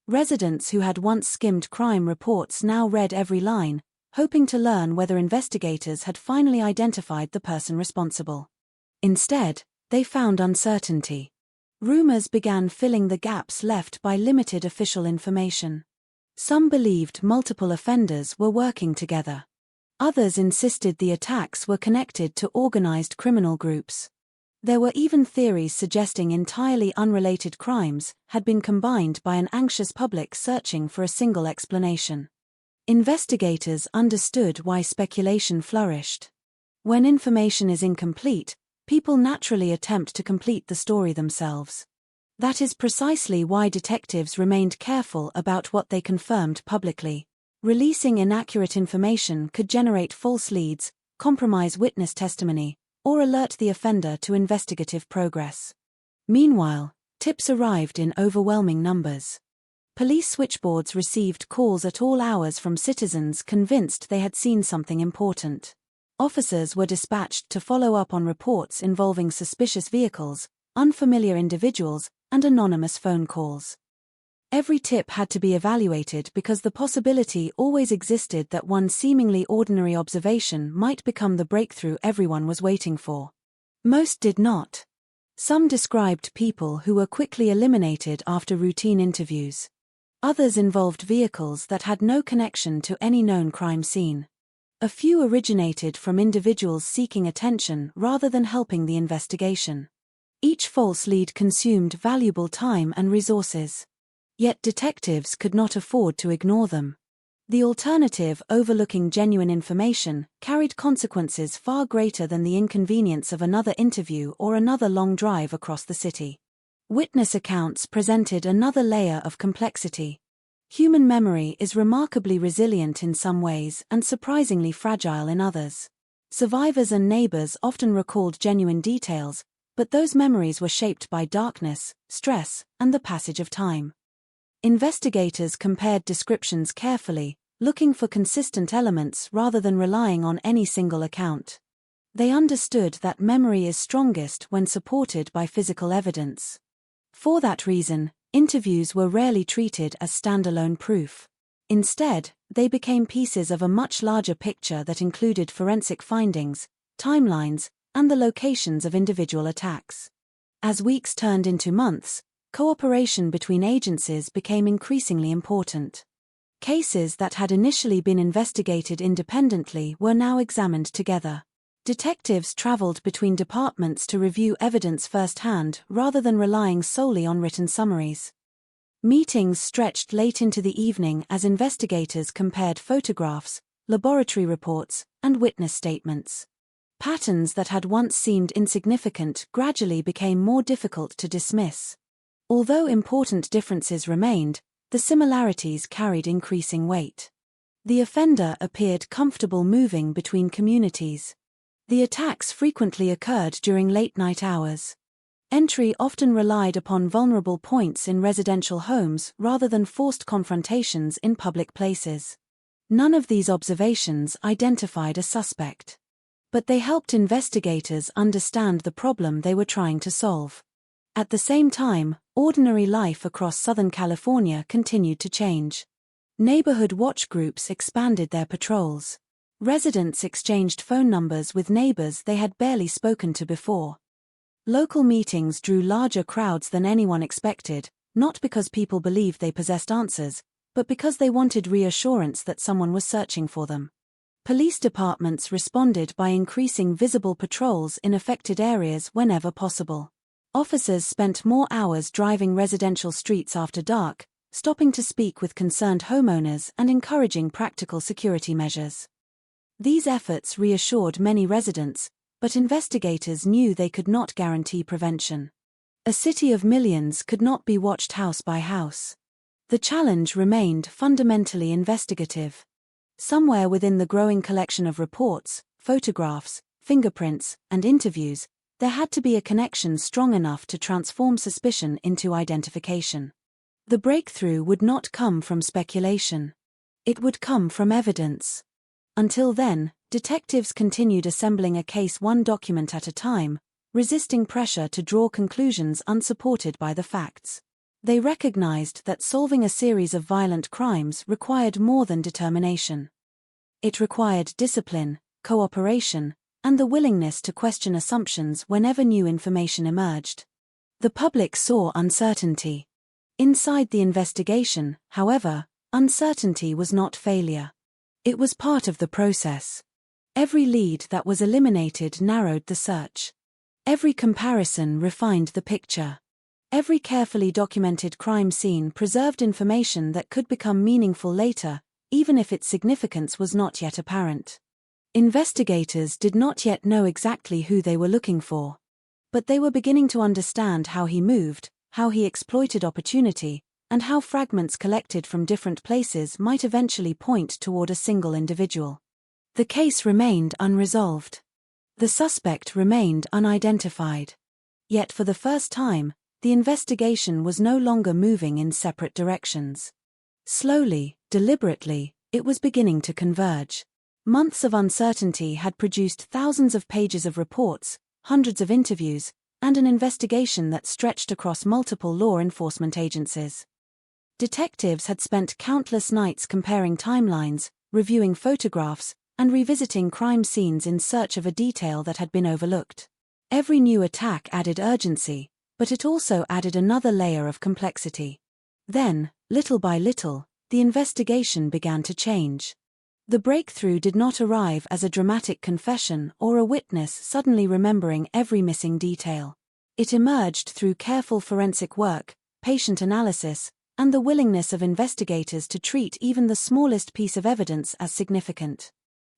Residents who had once skimmed crime reports now read every line, hoping to learn whether investigators had finally identified the person responsible. Instead, they found uncertainty. Rumors began filling the gaps left by limited official information. Some believed multiple offenders were working together. Others insisted the attacks were connected to organized criminal groups. There were even theories suggesting entirely unrelated crimes had been combined by an anxious public searching for a single explanation. Investigators understood why speculation flourished. When information is incomplete, people naturally attempt to complete the story themselves. That is precisely why detectives remained careful about what they confirmed publicly. Releasing inaccurate information could generate false leads, compromise witness testimony, or alert the offender to investigative progress. Meanwhile, tips arrived in overwhelming numbers. Police switchboards received calls at all hours from citizens convinced they had seen something important. Officers were dispatched to follow up on reports involving suspicious vehicles, unfamiliar individuals, and anonymous phone calls. Every tip had to be evaluated because the possibility always existed that one seemingly ordinary observation might become the breakthrough everyone was waiting for. Most did not. Some described people who were quickly eliminated after routine interviews. Others involved vehicles that had no connection to any known crime scene. A few originated from individuals seeking attention rather than helping the investigation. Each false lead consumed valuable time and resources. Yet detectives could not afford to ignore them. The alternative, overlooking genuine information, carried consequences far greater than the inconvenience of another interview or another long drive across the city. Witness accounts presented another layer of complexity. Human memory is remarkably resilient in some ways and surprisingly fragile in others. Survivors and neighbors often recalled genuine details, but those memories were shaped by darkness, stress, and the passage of time. Investigators compared descriptions carefully, looking for consistent elements rather than relying on any single account. They understood that memory is strongest when supported by physical evidence. For that reason, interviews were rarely treated as standalone proof. Instead, they became pieces of a much larger picture that included forensic findings, timelines, and the locations of individual attacks. As weeks turned into months, cooperation between agencies became increasingly important. Cases that had initially been investigated independently were now examined together. Detectives traveled between departments to review evidence firsthand rather than relying solely on written summaries. Meetings stretched late into the evening as investigators compared photographs, laboratory reports, and witness statements. Patterns that had once seemed insignificant gradually became more difficult to dismiss. Although important differences remained, the similarities carried increasing weight. The offender appeared comfortable moving between communities. The attacks frequently occurred during late-night hours. Entry often relied upon vulnerable points in residential homes rather than forced confrontations in public places. None of these observations identified a suspect. But they helped investigators understand the problem they were trying to solve. At the same time, ordinary life across Southern California continued to change. Neighborhood watch groups expanded their patrols. Residents exchanged phone numbers with neighbors they had barely spoken to before. Local meetings drew larger crowds than anyone expected, not because people believed they possessed answers, but because they wanted reassurance that someone was searching for them. Police departments responded by increasing visible patrols in affected areas whenever possible. Officers spent more hours driving residential streets after dark, stopping to speak with concerned homeowners and encouraging practical security measures. These efforts reassured many residents, but investigators knew they could not guarantee prevention. A city of millions could not be watched house by house. The challenge remained fundamentally investigative. Somewhere within the growing collection of reports, photographs, fingerprints, and interviews, there had to be a connection strong enough to transform suspicion into identification. The breakthrough would not come from speculation. It would come from evidence. Until then, detectives continued assembling a case one document at a time, resisting pressure to draw conclusions unsupported by the facts. They recognized that solving a series of violent crimes required more than determination. It required discipline, cooperation, and the willingness to question assumptions whenever new information emerged. The public saw uncertainty. Inside the investigation, however, uncertainty was not failure. It was part of the process. Every lead that was eliminated narrowed the search. Every comparison refined the picture. Every carefully documented crime scene preserved information that could become meaningful later, even if its significance was not yet apparent. Investigators did not yet know exactly who they were looking for. But they were beginning to understand how he moved, how he exploited opportunity, and how fragments collected from different places might eventually point toward a single individual. The case remained unresolved. The suspect remained unidentified. Yet for the first time, the investigation was no longer moving in separate directions. Slowly, deliberately, it was beginning to converge. Months of uncertainty had produced thousands of pages of reports, hundreds of interviews, and an investigation that stretched across multiple law enforcement agencies. Detectives had spent countless nights comparing timelines, reviewing photographs, and revisiting crime scenes in search of a detail that had been overlooked. Every new attack added urgency, but it also added another layer of complexity. Then, little by little, the investigation began to change. The breakthrough did not arrive as a dramatic confession or a witness suddenly remembering every missing detail. It emerged through careful forensic work, patient analysis, and the willingness of investigators to treat even the smallest piece of evidence as significant.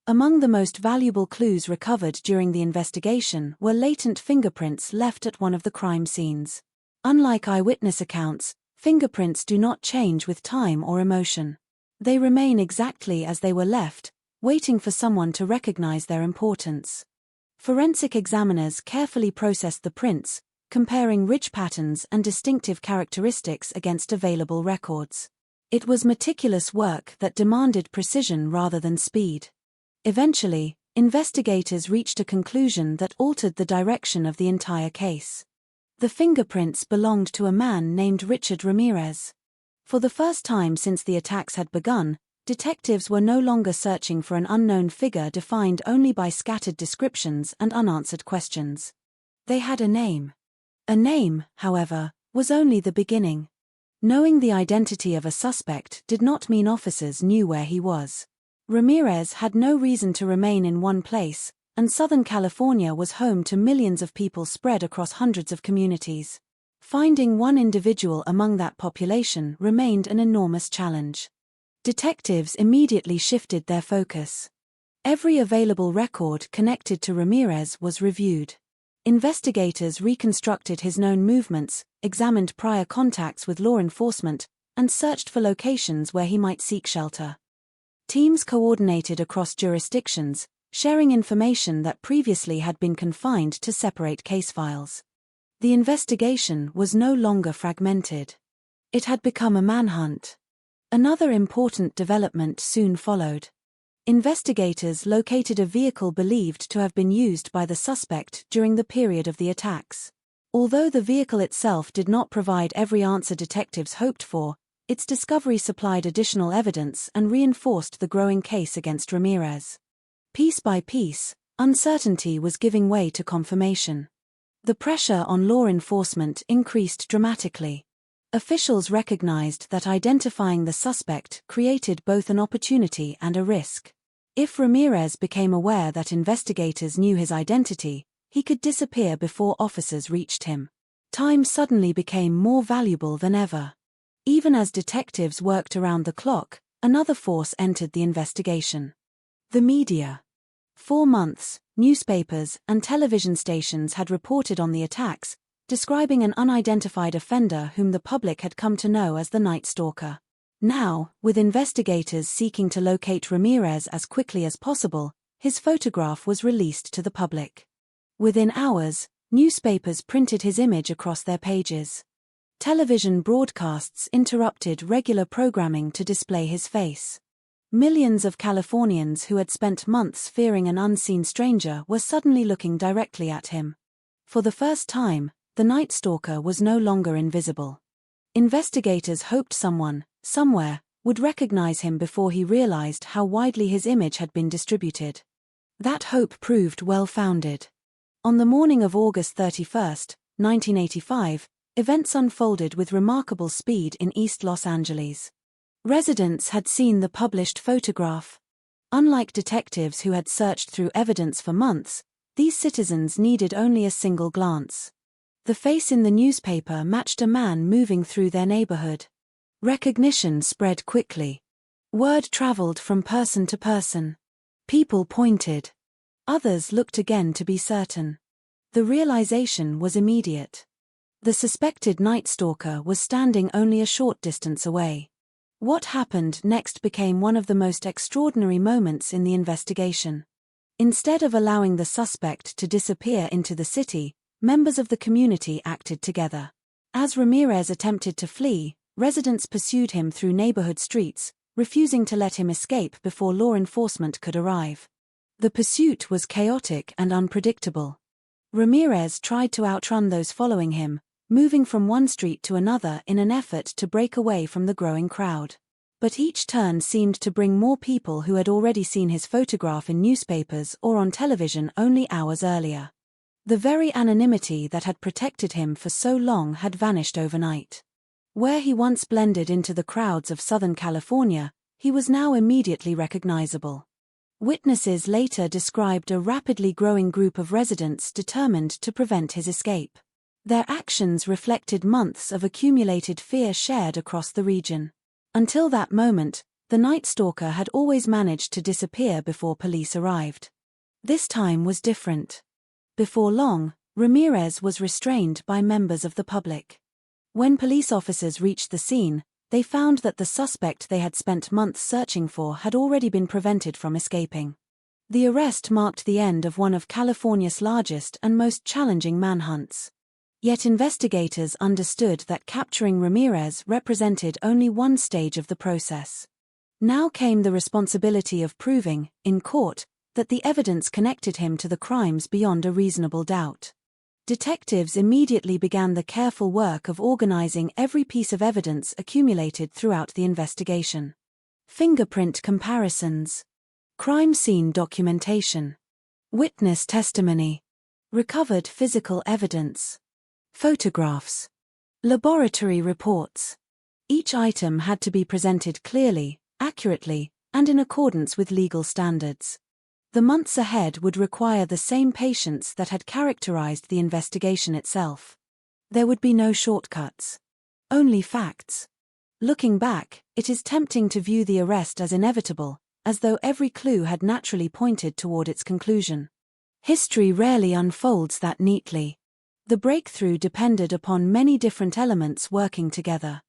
Among the most valuable clues recovered during the investigation were latent fingerprints left at one of the crime scenes. Unlike eyewitness accounts, fingerprints do not change with time or emotion. They remain exactly as they were left, waiting for someone to recognize their importance. Forensic examiners carefully processed the prints, comparing ridge patterns and distinctive characteristics against available records. It was meticulous work that demanded precision rather than speed. Eventually, investigators reached a conclusion that altered the direction of the entire case. The fingerprints belonged to a man named Richard Ramirez. For the first time since the attacks had begun, detectives were no longer searching for an unknown figure defined only by scattered descriptions and unanswered questions. They had a name. A name, however, was only the beginning. Knowing the identity of a suspect did not mean officers knew where he was. Ramirez had no reason to remain in one place, and Southern California was home to millions of people spread across hundreds of communities. Finding one individual among that population remained an enormous challenge. Detectives immediately shifted their focus. Every available record connected to Ramirez was reviewed. Investigators reconstructed his known movements, examined prior contacts with law enforcement, and searched for locations where he might seek shelter. Teams coordinated across jurisdictions, sharing information that previously had been confined to separate case files. The investigation was no longer fragmented. It had become a manhunt. Another important development soon followed. Investigators located a vehicle believed to have been used by the suspect during the period of the attacks. Although the vehicle itself did not provide every answer detectives hoped for, its discovery supplied additional evidence and reinforced the growing case against Ramirez. Piece by piece, uncertainty was giving way to confirmation. The pressure on law enforcement increased dramatically. Officials recognized that identifying the suspect created both an opportunity and a risk. If Ramirez became aware that investigators knew his identity, he could disappear before officers reached him. Time suddenly became more valuable than ever. Even as detectives worked around the clock, another force entered the investigation. The media. For months, newspapers and television stations had reported on the attacks, describing an unidentified offender whom the public had come to know as the Night Stalker. Now, with investigators seeking to locate Ramirez as quickly as possible, his photograph was released to the public. Within hours, newspapers printed his image across their pages. Television broadcasts interrupted regular programming to display his face. Millions of Californians who had spent months fearing an unseen stranger were suddenly looking directly at him. For the first time, the Night Stalker was no longer invisible. Investigators hoped someone, somewhere, would recognize him before he realized how widely his image had been distributed. That hope proved well-founded. On the morning of August 31, 1985, events unfolded with remarkable speed in East Los Angeles. Residents had seen the published photograph. Unlike detectives who had searched through evidence for months, these citizens needed only a single glance. The face in the newspaper matched a man moving through their neighborhood. Recognition spread quickly. Word traveled from person to person. People pointed. Others looked again to be certain. The realization was immediate. The suspected Night Stalker was standing only a short distance away. What happened next became one of the most extraordinary moments in the investigation. Instead of allowing the suspect to disappear into the city, members of the community acted together. As Ramirez attempted to flee, residents pursued him through neighborhood streets, refusing to let him escape before law enforcement could arrive. The pursuit was chaotic and unpredictable. Ramirez tried to outrun those following him, moving from one street to another in an effort to break away from the growing crowd. But each turn seemed to bring more people who had already seen his photograph in newspapers or on television only hours earlier. The very anonymity that had protected him for so long had vanished overnight. Where he once blended into the crowds of Southern California, he was now immediately recognizable. Witnesses later described a rapidly growing group of residents determined to prevent his escape. Their actions reflected months of accumulated fear shared across the region. Until that moment, the Night Stalker had always managed to disappear before police arrived. This time was different. Before long, Ramirez was restrained by members of the public. When police officers reached the scene, they found that the suspect they had spent months searching for had already been prevented from escaping. The arrest marked the end of one of California's largest and most challenging manhunts. Yet investigators understood that capturing Ramirez represented only one stage of the process. Now came the responsibility of proving, in court, that the evidence connected him to the crimes beyond a reasonable doubt. Detectives immediately began the careful work of organizing every piece of evidence accumulated throughout the investigation. Fingerprint comparisons, crime scene documentation, witness testimony, recovered physical evidence, photographs, laboratory reports. Each item had to be presented clearly, accurately, and in accordance with legal standards. The months ahead would require the same patience that had characterized the investigation itself. There would be no shortcuts. Only facts. Looking back, it is tempting to view the arrest as inevitable, as though every clue had naturally pointed toward its conclusion. History rarely unfolds that neatly. The breakthrough depended upon many different elements working together.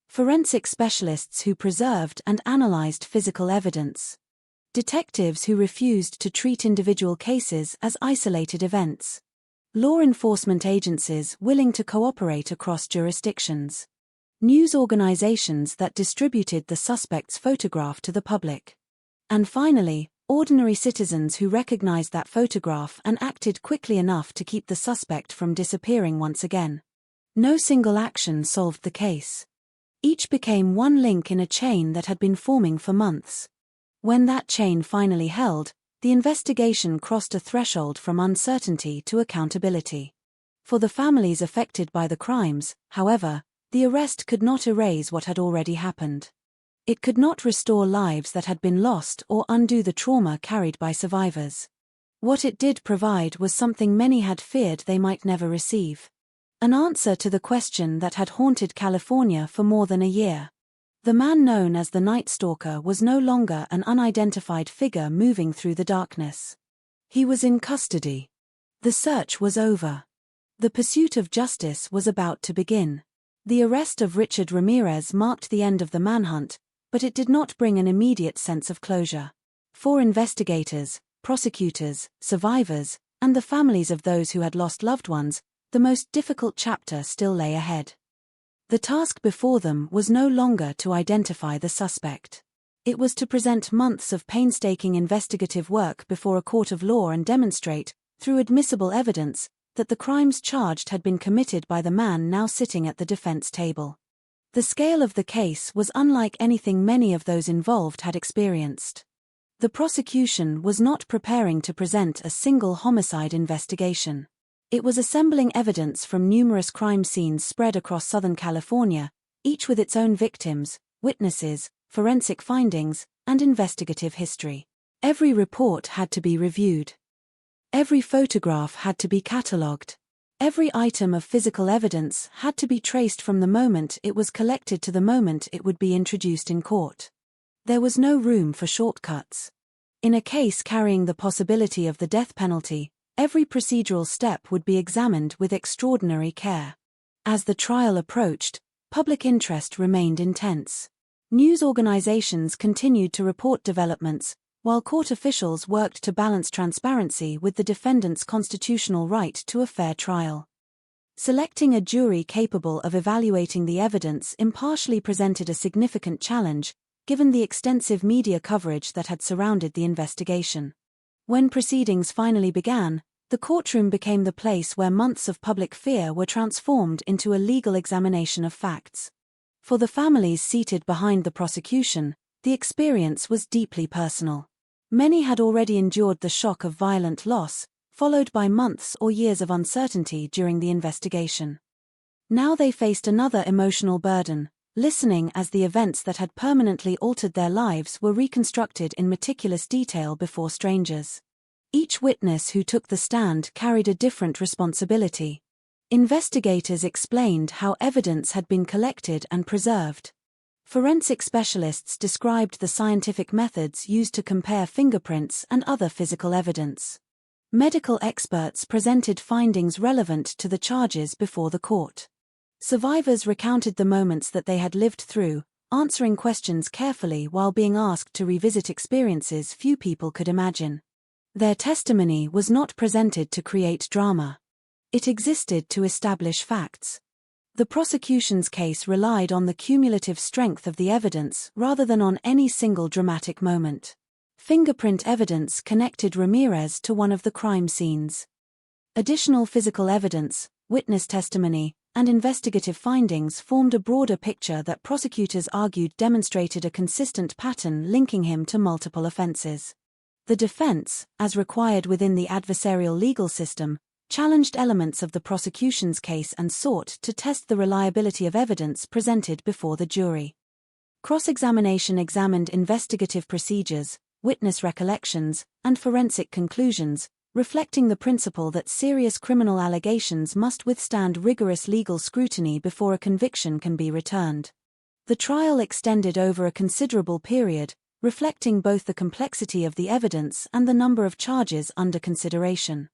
Forensic specialists who preserved and analyzed physical evidence. Detectives who refused to treat individual cases as isolated events. Law enforcement agencies willing to cooperate across jurisdictions. News organizations that distributed the suspect's photograph to the public. And finally, ordinary citizens who recognized that photograph and acted quickly enough to keep the suspect from disappearing once again. No single action solved the case. Each became one link in a chain that had been forming for months. When that chain finally held, the investigation crossed a threshold from uncertainty to accountability. For the families affected by the crimes, however, The arrest could not erase what had already happened. It could not restore lives that had been lost or undo the trauma carried by survivors. What it did provide was something many had feared they might never receive. An answer to the question that had haunted California for more than a year. The man known as the Night Stalker was no longer an unidentified figure moving through the darkness. He was in custody. The search was over. The pursuit of justice was about to begin. The arrest of Richard Ramirez marked the end of the manhunt, but it did not bring an immediate sense of closure. For investigators, prosecutors, survivors, and the families of those who had lost loved ones, the most difficult chapter still lay ahead. The task before them was no longer to identify the suspect. It was to present months of painstaking investigative work before a court of law and demonstrate, through admissible evidence, that the crimes charged had been committed by the man now sitting at the defense table. The scale of the case was unlike anything many of those involved had experienced. The prosecution was not preparing to present a single homicide investigation. It was assembling evidence from numerous crime scenes spread across Southern California, each with its own victims, witnesses, forensic findings, and investigative history. Every report had to be reviewed. Every photograph had to be catalogued. Every item of physical evidence had to be traced from the moment it was collected to the moment it would be introduced in court. There was no room for shortcuts. In a case carrying the possibility of the death penalty, every procedural step would be examined with extraordinary care. As the trial approached, public interest remained intense. News organizations continued to report developments, while court officials worked to balance transparency with the defendant's constitutional right to a fair trial. Selecting a jury capable of evaluating the evidence impartially presented a significant challenge, given the extensive media coverage that had surrounded the investigation. When proceedings finally began, the courtroom became the place where months of public fear were transformed into a legal examination of facts. For the families seated behind the prosecution, the experience was deeply personal. Many had already endured the shock of violent loss, followed by months or years of uncertainty during the investigation. Now they faced another emotional burden, listening as the events that had permanently altered their lives were reconstructed in meticulous detail before strangers. Each witness who took the stand carried a different responsibility. Investigators explained how evidence had been collected and preserved. Forensic specialists described the scientific methods used to compare fingerprints and other physical evidence. Medical experts presented findings relevant to the charges before the court. Survivors recounted the moments that they had lived through, answering questions carefully while being asked to revisit experiences few people could imagine. Their testimony was not presented to create drama. It existed to establish facts. The prosecution's case relied on the cumulative strength of the evidence rather than on any single dramatic moment. Fingerprint evidence connected Ramirez to one of the crime scenes. Additional physical evidence, witness testimony, and investigative findings formed a broader picture that prosecutors argued demonstrated a consistent pattern linking him to multiple offenses. The defense, as required within the adversarial legal system, challenged elements of the prosecution's case and sought to test the reliability of evidence presented before the jury. Cross-examination examined investigative procedures, witness recollections, and forensic conclusions, reflecting the principle that serious criminal allegations must withstand rigorous legal scrutiny before a conviction can be returned. The trial extended over a considerable period, reflecting both the complexity of the evidence and the number of charges under consideration.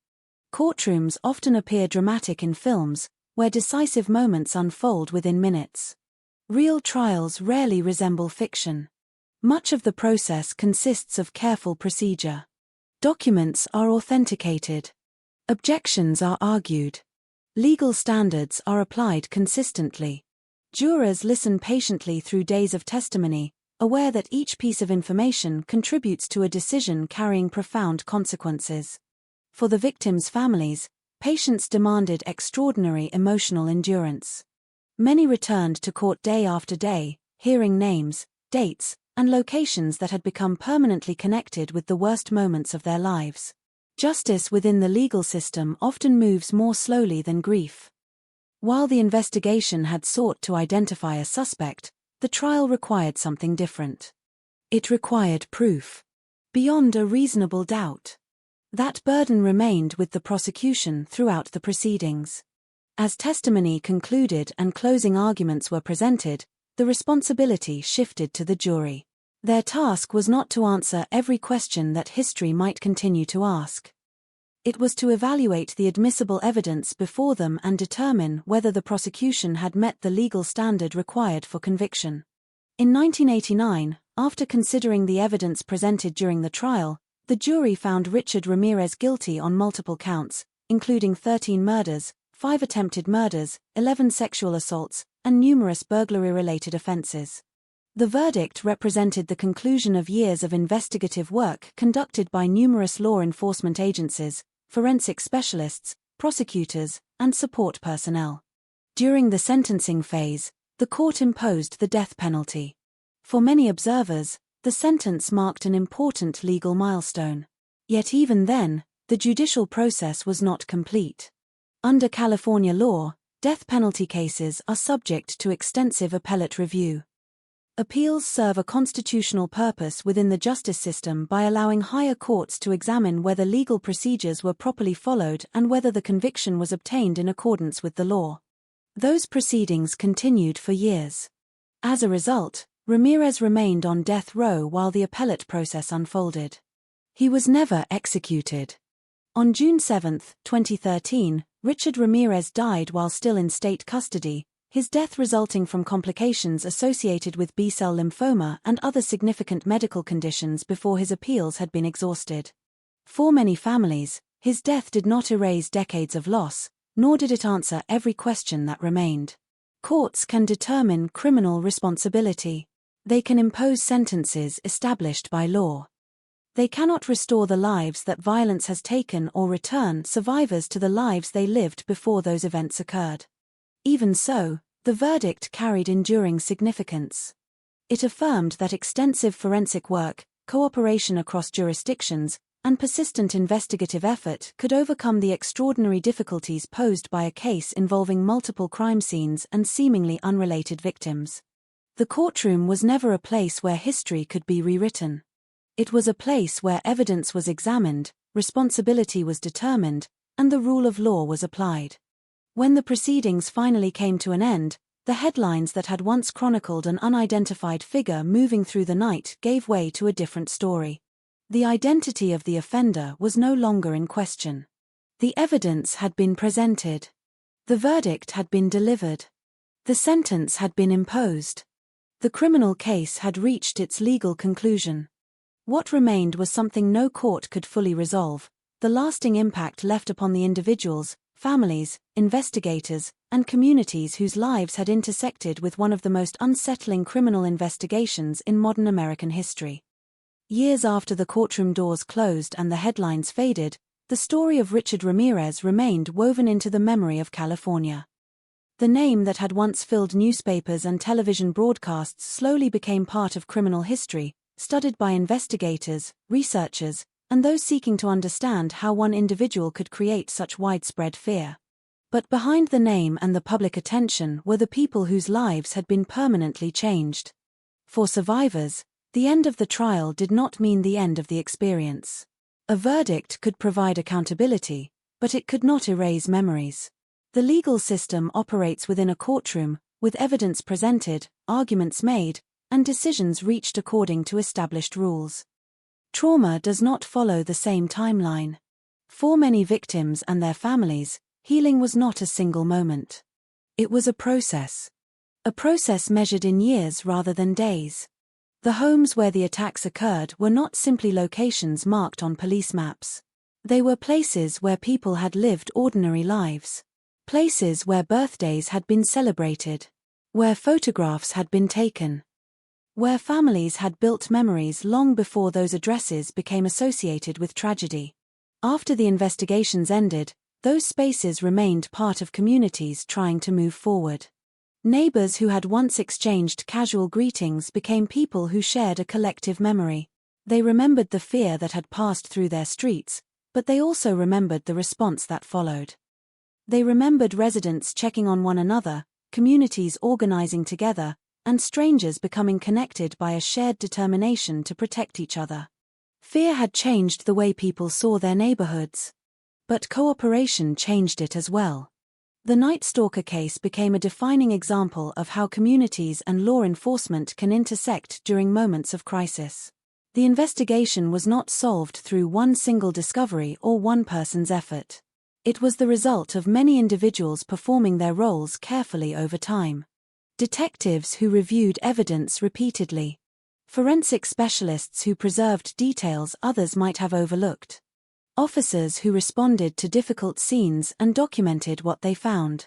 Courtrooms often appear dramatic in films, where decisive moments unfold within minutes. Real trials rarely resemble fiction. Much of the process consists of careful procedure. Documents are authenticated. Objections are argued. Legal standards are applied consistently. Jurors listen patiently through days of testimony, aware that each piece of information contributes to a decision carrying profound consequences. For the victims' families, patience demanded extraordinary emotional endurance. Many returned to court day after day, hearing names, dates, and locations that had become permanently connected with the worst moments of their lives. Justice within the legal system often moves more slowly than grief. While the investigation had sought to identify a suspect, the trial required something different. It required proof. Beyond a reasonable doubt. That burden remained with the prosecution throughout the proceedings. As testimony concluded and closing arguments were presented, the responsibility shifted to the jury. Their task was not to answer every question that history might continue to ask. It was to evaluate the admissible evidence before them and determine whether the prosecution had met the legal standard required for conviction. In 1989, after considering the evidence presented during the trial, the jury found Richard Ramirez guilty on multiple counts, including 13 murders, 5 attempted murders, 11 sexual assaults, and numerous burglary-related offenses. The verdict represented the conclusion of years of investigative work conducted by numerous law enforcement agencies, forensic specialists, prosecutors, and support personnel. During the sentencing phase, the court imposed the death penalty. For many observers, the sentence marked an important legal milestone. Yet even then, the judicial process was not complete. Under California law, death penalty cases are subject to extensive appellate review. Appeals serve a constitutional purpose within the justice system by allowing higher courts to examine whether legal procedures were properly followed and whether the conviction was obtained in accordance with the law. Those proceedings continued for years. As a result, Ramirez remained on death row while the appellate process unfolded. He was never executed. On June 7, 2013, Richard Ramirez died while still in state custody, his death resulting from complications associated with B-cell lymphoma and other significant medical conditions before his appeals had been exhausted. For many families, his death did not erase decades of loss, nor did it answer every question that remained. Courts can determine criminal responsibility. They can impose sentences established by law. They cannot restore the lives that violence has taken or return survivors to the lives they lived before those events occurred. Even so, the verdict carried enduring significance. It affirmed that extensive forensic work, cooperation across jurisdictions, and persistent investigative effort could overcome the extraordinary difficulties posed by a case involving multiple crime scenes and seemingly unrelated victims. The courtroom was never a place where history could be rewritten. It was a place where evidence was examined, responsibility was determined, and the rule of law was applied. When the proceedings finally came to an end, the headlines that had once chronicled an unidentified figure moving through the night gave way to a different story. The identity of the offender was no longer in question. The evidence had been presented. The verdict had been delivered. The sentence had been imposed. The criminal case had reached its legal conclusion. What remained was something no court could fully resolve: the lasting impact left upon the individuals, families, investigators, and communities whose lives had intersected with one of the most unsettling criminal investigations in modern American history. Years after the courtroom doors closed and the headlines faded, the story of Richard Ramirez remained woven into the memory of California. The name that had once filled newspapers and television broadcasts slowly became part of criminal history, studied by investigators, researchers, and those seeking to understand how one individual could create such widespread fear. But behind the name and the public attention were the people whose lives had been permanently changed. For survivors, the end of the trial did not mean the end of the experience. A verdict could provide accountability, but it could not erase memories. The legal system operates within a courtroom, with evidence presented, arguments made, and decisions reached according to established rules. Trauma does not follow the same timeline. For many victims and their families, healing was not a single moment. It was a process. A process measured in years rather than days. The homes where the attacks occurred were not simply locations marked on police maps. They were places where people had lived ordinary lives. Places where birthdays had been celebrated. Where photographs had been taken. Where families had built memories long before those addresses became associated with tragedy. After the investigations ended, those spaces remained part of communities trying to move forward. Neighbors who had once exchanged casual greetings became people who shared a collective memory. They remembered the fear that had passed through their streets, but they also remembered the response that followed. They remembered residents checking on one another, communities organizing together, and strangers becoming connected by a shared determination to protect each other. Fear had changed the way people saw their neighborhoods. But cooperation changed it as well. The Night Stalker case became a defining example of how communities and law enforcement can intersect during moments of crisis. The investigation was not solved through one single discovery or one person's effort. It was the result of many individuals performing their roles carefully over time. Detectives who reviewed evidence repeatedly. Forensic specialists who preserved details others might have overlooked. Officers who responded to difficult scenes and documented what they found.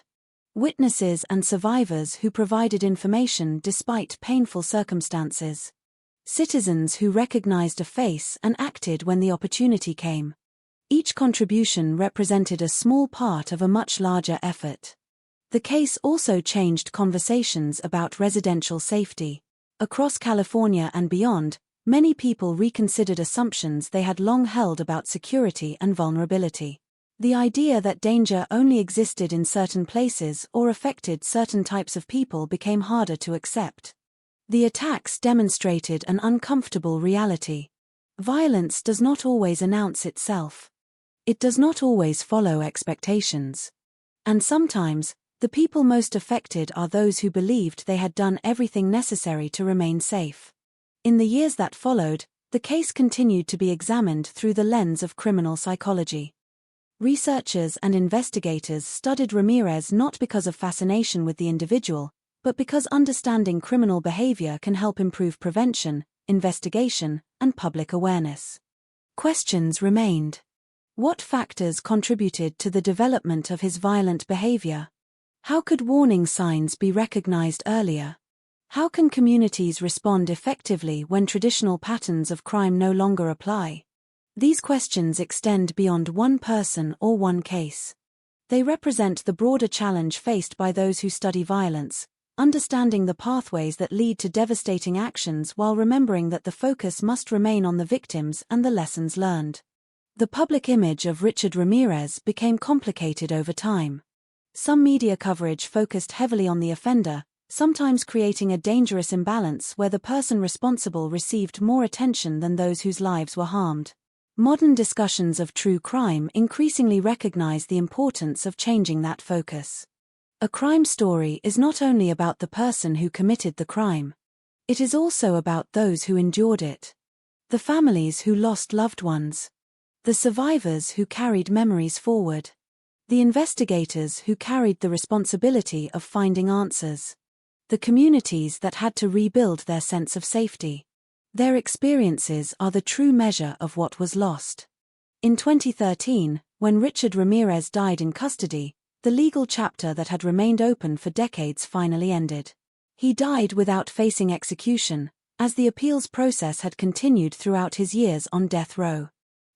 Witnesses and survivors who provided information despite painful circumstances. Citizens who recognized a face and acted when the opportunity came. Each contribution represented a small part of a much larger effort. The case also changed conversations about residential safety. Across California and beyond, many people reconsidered assumptions they had long held about security and vulnerability. The idea that danger only existed in certain places or affected certain types of people became harder to accept. The attacks demonstrated an uncomfortable reality. Violence does not always announce itself. It does not always follow expectations. And sometimes, the people most affected are those who believed they had done everything necessary to remain safe. In the years that followed, the case continued to be examined through the lens of criminal psychology. Researchers and investigators studied Ramirez not because of fascination with the individual, but because understanding criminal behavior can help improve prevention, investigation, and public awareness. Questions remained. What factors contributed to the development of his violent behavior? How could warning signs be recognized earlier? How can communities respond effectively when traditional patterns of crime no longer apply? These questions extend beyond one person or one case. They represent the broader challenge faced by those who study violence, understanding the pathways that lead to devastating actions while remembering that the focus must remain on the victims and the lessons learned. The public image of Richard Ramirez became complicated over time. Some media coverage focused heavily on the offender, sometimes creating a dangerous imbalance where the person responsible received more attention than those whose lives were harmed. Modern discussions of true crime increasingly recognize the importance of changing that focus. A crime story is not only about the person who committed the crime. It is also about those who endured it. The families who lost loved ones. The survivors who carried memories forward. The investigators who carried the responsibility of finding answers. The communities that had to rebuild their sense of safety. Their experiences are the true measure of what was lost. In 2013, when Richard Ramirez died in custody, the legal chapter that had remained open for decades finally ended. He died without facing execution, as the appeals process had continued throughout his years on death row.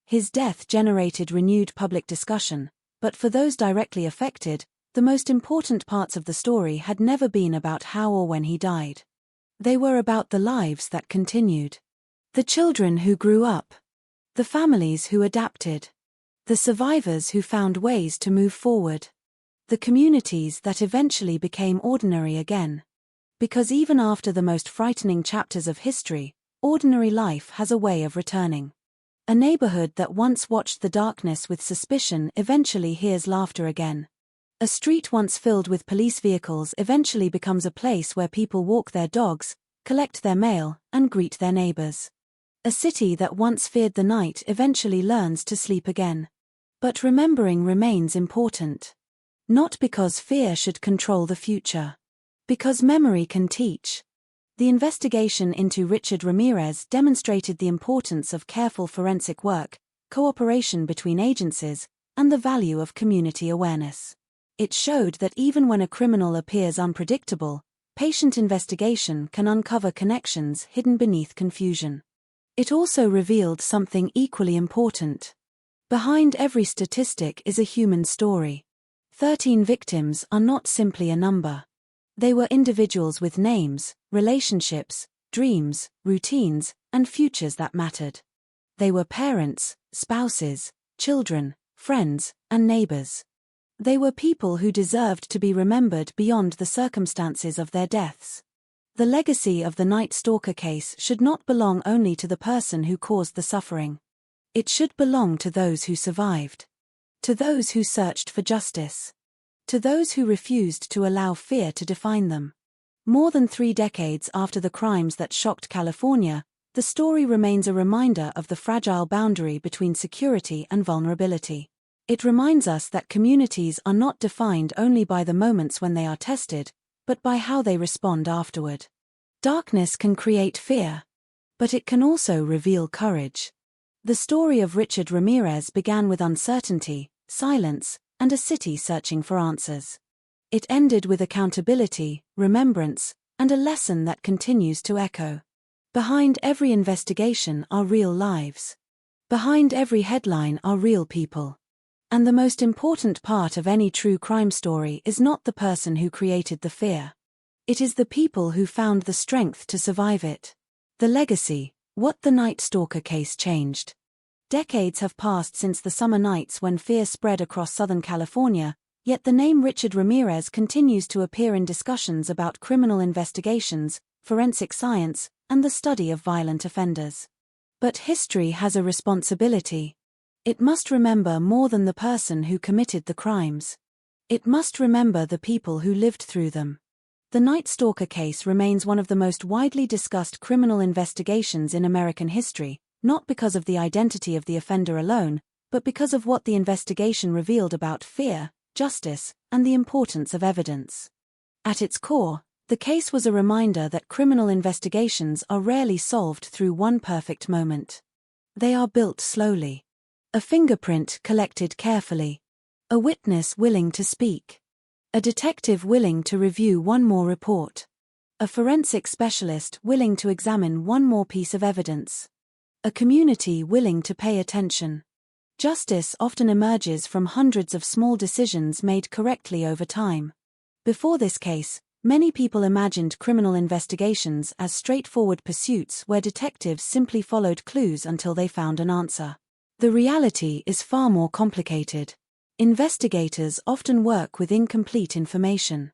His death generated renewed public discussion, but for those directly affected, the most important parts of the story had never been about how or when he died. They were about the lives that continued. The children who grew up. The families who adapted. The survivors who found ways to move forward. The communities that eventually became ordinary again. Because even after the most frightening chapters of history, ordinary life has a way of returning. A neighborhood that once watched the darkness with suspicion eventually hears laughter again. A street once filled with police vehicles eventually becomes a place where people walk their dogs, collect their mail, and greet their neighbors. A city that once feared the night eventually learns to sleep again. But remembering remains important. Not because fear should control the future. Because memory can teach. The investigation into Richard Ramirez demonstrated the importance of careful forensic work, cooperation between agencies, and the value of community awareness. It showed that even when a criminal appears unpredictable, patient investigation can uncover connections hidden beneath confusion. It also revealed something equally important. Behind every statistic is a human story. 13 victims are not simply a number. They were individuals with names, relationships, dreams, routines, and futures that mattered. They were parents, spouses, children, friends, and neighbors. They were people who deserved to be remembered beyond the circumstances of their deaths. The legacy of the Night Stalker case should not belong only to the person who caused the suffering. It should belong to those who survived. To those who searched for justice. To those who refused to allow fear to define them. More than 3 decades after the crimes that shocked California, the story remains a reminder of the fragile boundary between security and vulnerability. It reminds us that communities are not defined only by the moments when they are tested, but by how they respond afterward. Darkness can create fear, but it can also reveal courage. The story of Richard Ramirez began with uncertainty, silence, and a city searching for answers. It ended with accountability, remembrance, and a lesson that continues to echo. Behind every investigation are real lives. Behind every headline are real people. And the most important part of any true crime story is not the person who created the fear. It is the people who found the strength to survive it. The legacy, what the Night Stalker case changed. Decades have passed since the summer nights when fear spread across Southern California, yet the name Richard Ramirez continues to appear in discussions about criminal investigations, forensic science, and the study of violent offenders. But history has a responsibility. It must remember more than the person who committed the crimes. It must remember the people who lived through them. The Night Stalker case remains one of the most widely discussed criminal investigations in American history, not because of the identity of the offender alone, but because of what the investigation revealed about fear, justice, and the importance of evidence. At its core, the case was a reminder that criminal investigations are rarely solved through one perfect moment. They are built slowly. A fingerprint collected carefully. A witness willing to speak. A detective willing to review one more report. A forensic specialist willing to examine one more piece of evidence. A community willing to pay attention. Justice often emerges from hundreds of small decisions made correctly over time. Before this case, many people imagined criminal investigations as straightforward pursuits where detectives simply followed clues until they found an answer. The reality is far more complicated. Investigators often work with incomplete information.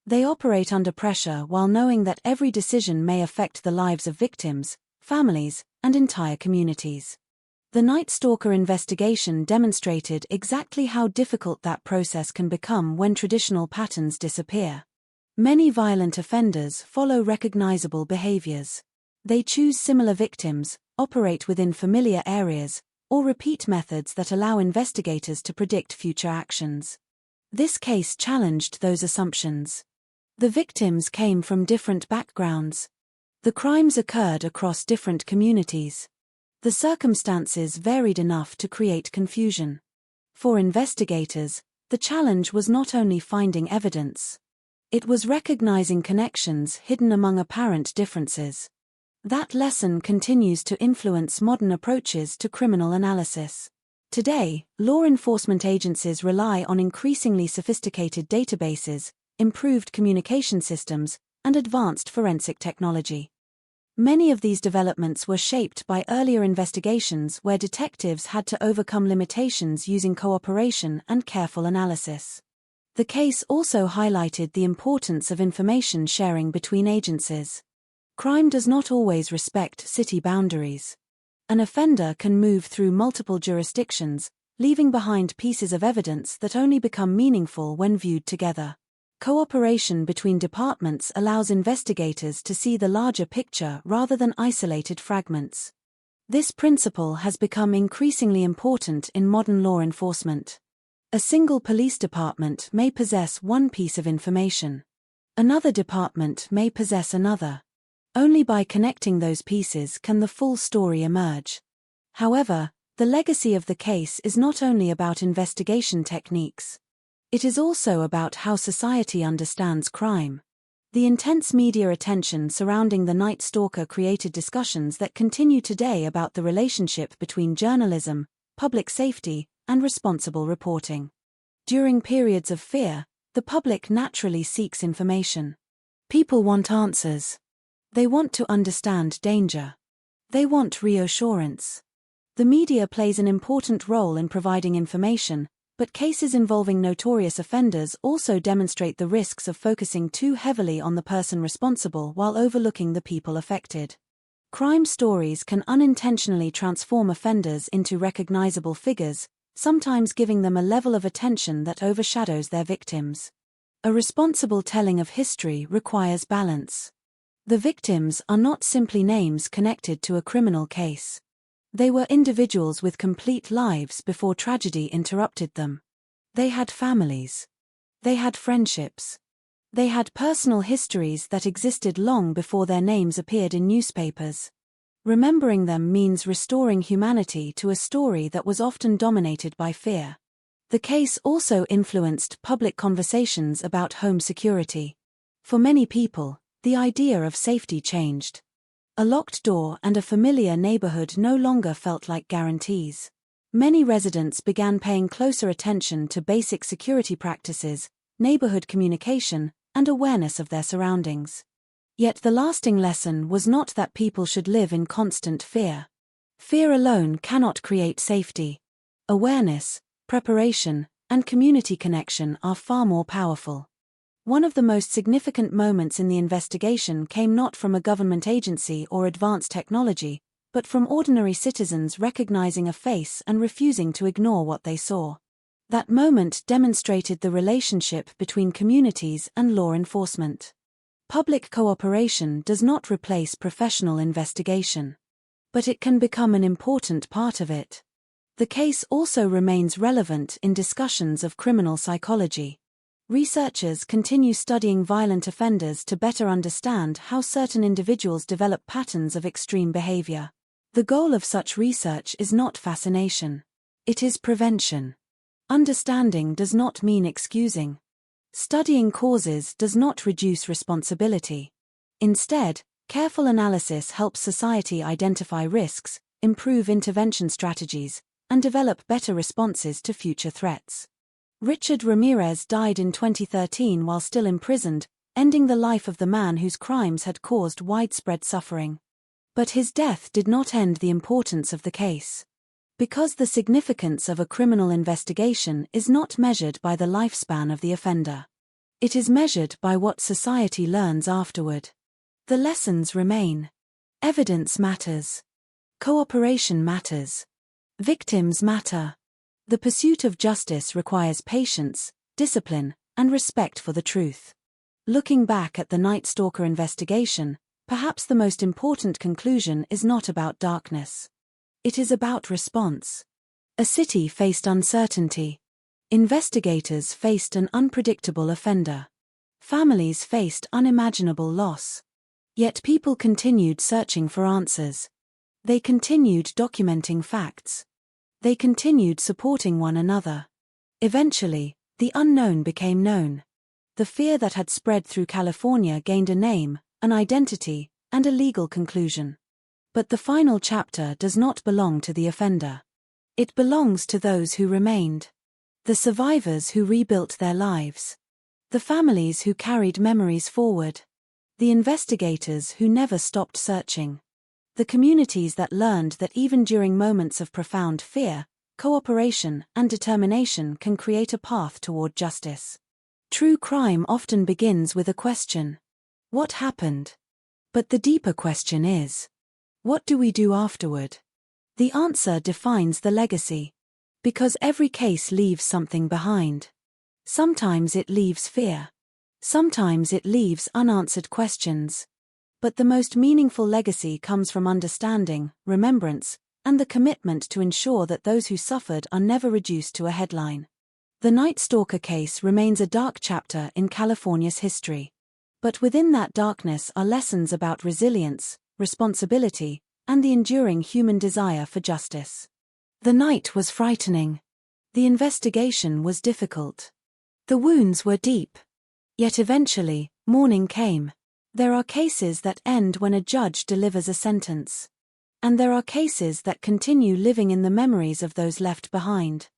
They operate under pressure while knowing that every decision may affect the lives of victims, families, and entire communities. The Night Stalker investigation demonstrated exactly how difficult that process can become when traditional patterns disappear. Many violent offenders follow recognizable behaviors. They choose similar victims, operate within familiar areas, or repeat methods that allow investigators to predict future actions. This case challenged those assumptions. The victims came from different backgrounds. The crimes occurred across different communities. The circumstances varied enough to create confusion. For investigators, the challenge was not only finding evidence. It was recognizing connections hidden among apparent differences. That lesson continues to influence modern approaches to criminal analysis. Today, law enforcement agencies rely on increasingly sophisticated databases, improved communication systems, and advanced forensic technology. Many of these developments were shaped by earlier investigations where detectives had to overcome limitations using cooperation and careful analysis. The case also highlighted the importance of information sharing between agencies. Crime does not always respect city boundaries. An offender can move through multiple jurisdictions, leaving behind pieces of evidence that only become meaningful when viewed together. Cooperation between departments allows investigators to see the larger picture rather than isolated fragments. This principle has become increasingly important in modern law enforcement. A single police department may possess one piece of information. Another department may possess another. Only by connecting those pieces can the full story emerge. However, the legacy of the case is not only about investigation techniques. It is also about how society understands crime. The intense media attention surrounding the Night Stalker created discussions that continue today about the relationship between journalism, public safety, and responsible reporting. During periods of fear, the public naturally seeks information. People want answers. They want to understand danger. They want reassurance. The media plays an important role in providing information, But cases involving notorious offenders also demonstrate the risks of focusing too heavily on the person responsible while overlooking the people affected. Crime stories can unintentionally transform offenders into recognizable figures, sometimes giving them a level of attention that overshadows their victims. A responsible telling of history requires balance. The victims are not simply names connected to a criminal case. They were individuals with complete lives before tragedy interrupted them. They had families. They had friendships. They had personal histories that existed long before their names appeared in newspapers. Remembering them means restoring humanity to a story that was often dominated by fear. The case also influenced public conversations about home security. For many people, the idea of safety changed. A locked door and a familiar neighborhood no longer felt like guarantees. Many residents began paying closer attention to basic security practices, neighborhood communication, and awareness of their surroundings. Yet the lasting lesson was not that people should live in constant fear. Fear alone cannot create safety. Awareness, preparation, and community connection are far more powerful. One of the most significant moments in the investigation came not from a government agency or advanced technology, but from ordinary citizens recognizing a face and refusing to ignore what they saw. That moment demonstrated the relationship between communities and law enforcement. Public cooperation does not replace professional investigation, but it can become an important part of it. The case also remains relevant in discussions of criminal psychology. Researchers continue studying violent offenders to better understand how certain individuals develop patterns of extreme behavior. The goal of such research is not fascination. It is prevention. Understanding does not mean excusing. Studying causes does not reduce responsibility. Instead, careful analysis helps society identify risks, improve intervention strategies, and develop better responses to future threats. Richard Ramirez died in 2013 while still imprisoned, ending the life of the man whose crimes had caused widespread suffering. But his death did not end the importance of the case. Because the significance of a criminal investigation is not measured by the lifespan of the offender. It is measured by what society learns afterward. The lessons remain. Evidence matters. Cooperation matters. Victims matter. The pursuit of justice requires patience, discipline, and respect for the truth. Looking back at the Night Stalker investigation, perhaps the most important conclusion is not about darkness. It is about response. A city faced uncertainty. Investigators faced an unpredictable offender. Families faced unimaginable loss. Yet people continued searching for answers. They continued documenting facts. They continued supporting one another. Eventually, the unknown became known. The fear that had spread through California gained a name, an identity, and a legal conclusion. But the final chapter does not belong to the offender. It belongs to those who remained. The survivors who rebuilt their lives. The families who carried memories forward. The investigators who never stopped searching. The communities that learned that even during moments of profound fear, cooperation and determination can create a path toward justice. True crime often begins with a question. What happened? But the deeper question is, what do we do afterward? The answer defines the legacy. Because every case leaves something behind. Sometimes it leaves fear. Sometimes it leaves unanswered questions. But the most meaningful legacy comes from understanding, remembrance, and the commitment to ensure that those who suffered are never reduced to a headline. The Night Stalker case remains a dark chapter in California's history. But within that darkness are lessons about resilience, responsibility, and the enduring human desire for justice. The night was frightening. The investigation was difficult. The wounds were deep. Yet eventually, morning came. There are cases that end when a judge delivers a sentence. And there are cases that continue living in the memories of those left behind.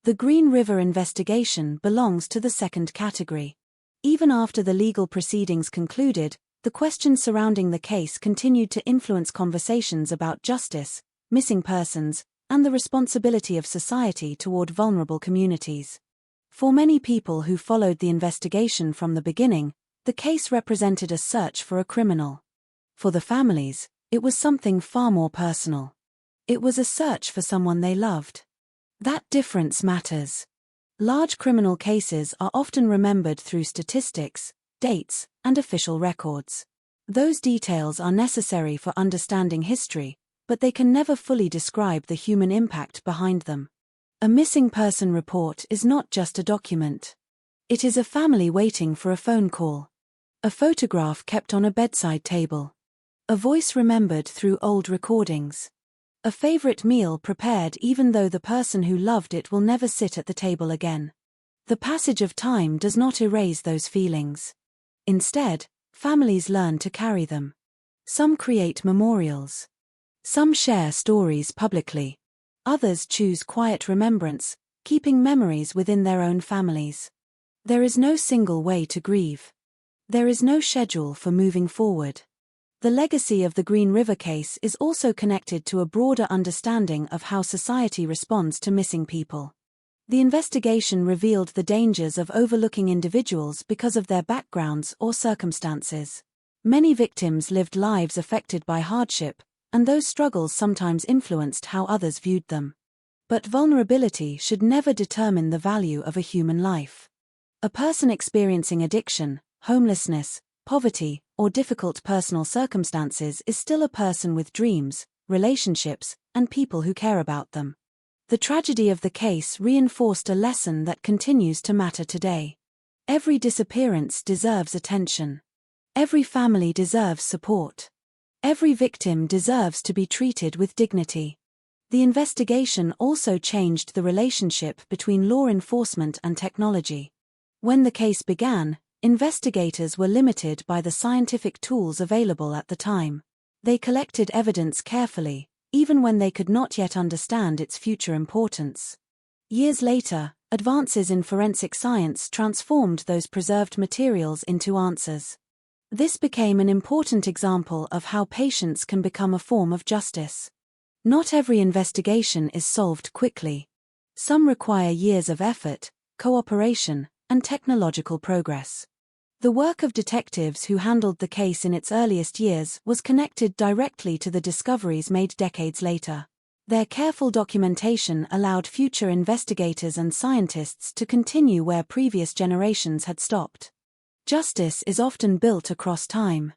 The Green River investigation belongs to the second category. Even after the legal proceedings concluded, the questions surrounding the case continued to influence conversations about justice, missing persons, and the responsibility of society toward vulnerable communities. For many people who followed the investigation from the beginning, the case represented a search for a criminal. For the families, it was something far more personal. It was a search for someone they loved. That difference matters. Large criminal cases are often remembered through statistics, dates, and official records. Those details are necessary for understanding history, but they can never fully describe the human impact behind them. A missing person report is not just a document. It is a family waiting for a phone call. A photograph kept on a bedside table. A voice remembered through old recordings. A favorite meal prepared even though the person who loved it will never sit at the table again. The passage of time does not erase those feelings. Instead, families learn to carry them. Some create memorials. Some share stories publicly. Others choose quiet remembrance, keeping memories within their own families. There is no single way to grieve. There is no schedule for moving forward. The legacy of the Green River case is also connected to a broader understanding of how society responds to missing people. The investigation revealed the dangers of overlooking individuals because of their backgrounds or circumstances. Many victims lived lives affected by hardship, and those struggles sometimes influenced how others viewed them. But vulnerability should never determine the value of a human life. A person experiencing addiction, homelessness, poverty, or difficult personal circumstances is still a person with dreams, relationships, and people who care about them. The tragedy of the case reinforced a lesson that continues to matter today. Every disappearance deserves attention. Every family deserves support. Every victim deserves to be treated with dignity. The investigation also changed the relationship between law enforcement and technology. When the case began, investigators were limited by the scientific tools available at the time. They collected evidence carefully, even when they could not yet understand its future importance. Years later, advances in forensic science transformed those preserved materials into answers. This became an important example of how patience can become a form of justice. Not every investigation is solved quickly. Some require years of effort, cooperation, and technological progress. The work of detectives who handled the case in its earliest years was connected directly to the discoveries made decades later. Their careful documentation allowed future investigators and scientists to continue where previous generations had stopped. Justice is often built across time.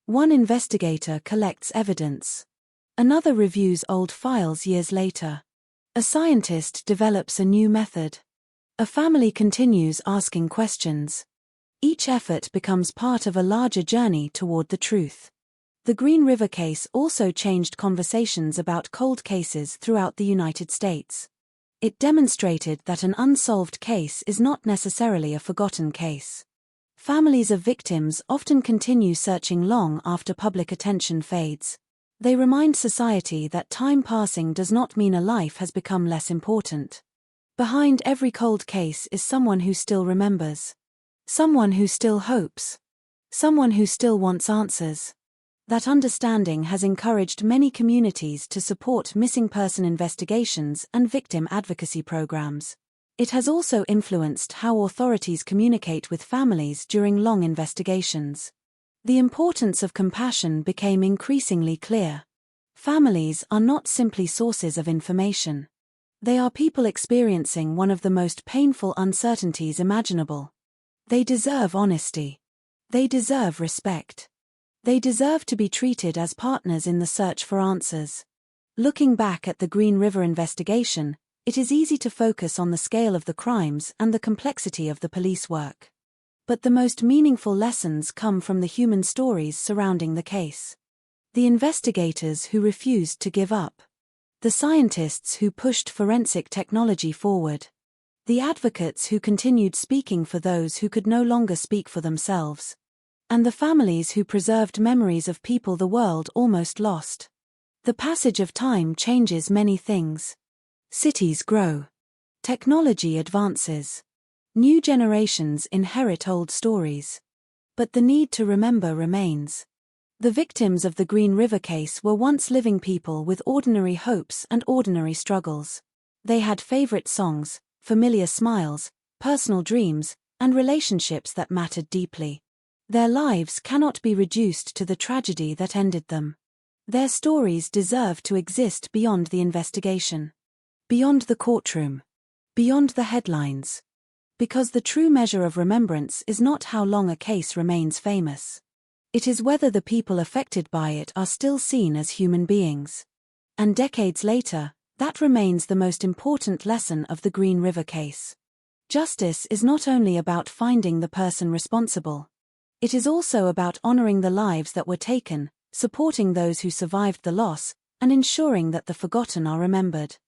One investigator collects evidence. Another reviews old files years later. A scientist develops a new method. A family continues asking questions. Each effort becomes part of a larger journey toward the truth. The Green River case also changed conversations about cold cases throughout the United States. It demonstrated that an unsolved case is not necessarily a forgotten case. Families of victims often continue searching long after public attention fades. They remind society that time passing does not mean a life has become less important. Behind every cold case is someone who still remembers. Someone who still hopes. Someone who still wants answers. That understanding has encouraged many communities to support missing person investigations and victim advocacy programs. It has also influenced how authorities communicate with families during long investigations. The importance of compassion became increasingly clear. Families are not simply sources of information. They are people experiencing one of the most painful uncertainties imaginable. They deserve honesty. They deserve respect. They deserve to be treated as partners in the search for answers. Looking back at the Green River investigation, it is easy to focus on the scale of the crimes and the complexity of the police work. But the most meaningful lessons come from the human stories surrounding the case. The investigators who refused to give up. The scientists who pushed forensic technology forward. The advocates who continued speaking for those who could no longer speak for themselves. And the families who preserved memories of people the world almost lost. The passage of time changes many things. Cities grow. Technology advances. New generations inherit old stories. But the need to remember remains. The victims of the Green River case were once living people with ordinary hopes and ordinary struggles. They had favorite songs, familiar smiles, personal dreams, and relationships that mattered deeply. Their lives cannot be reduced to the tragedy that ended them. Their stories deserve to exist beyond the investigation, beyond the courtroom, beyond the headlines. Because the true measure of remembrance is not how long a case remains famous. It is whether the people affected by it are still seen as human beings. And decades later, that remains the most important lesson of the Green River case. Justice is not only about finding the person responsible. It is also about honoring the lives that were taken, supporting those who survived the loss, and ensuring that the forgotten are remembered.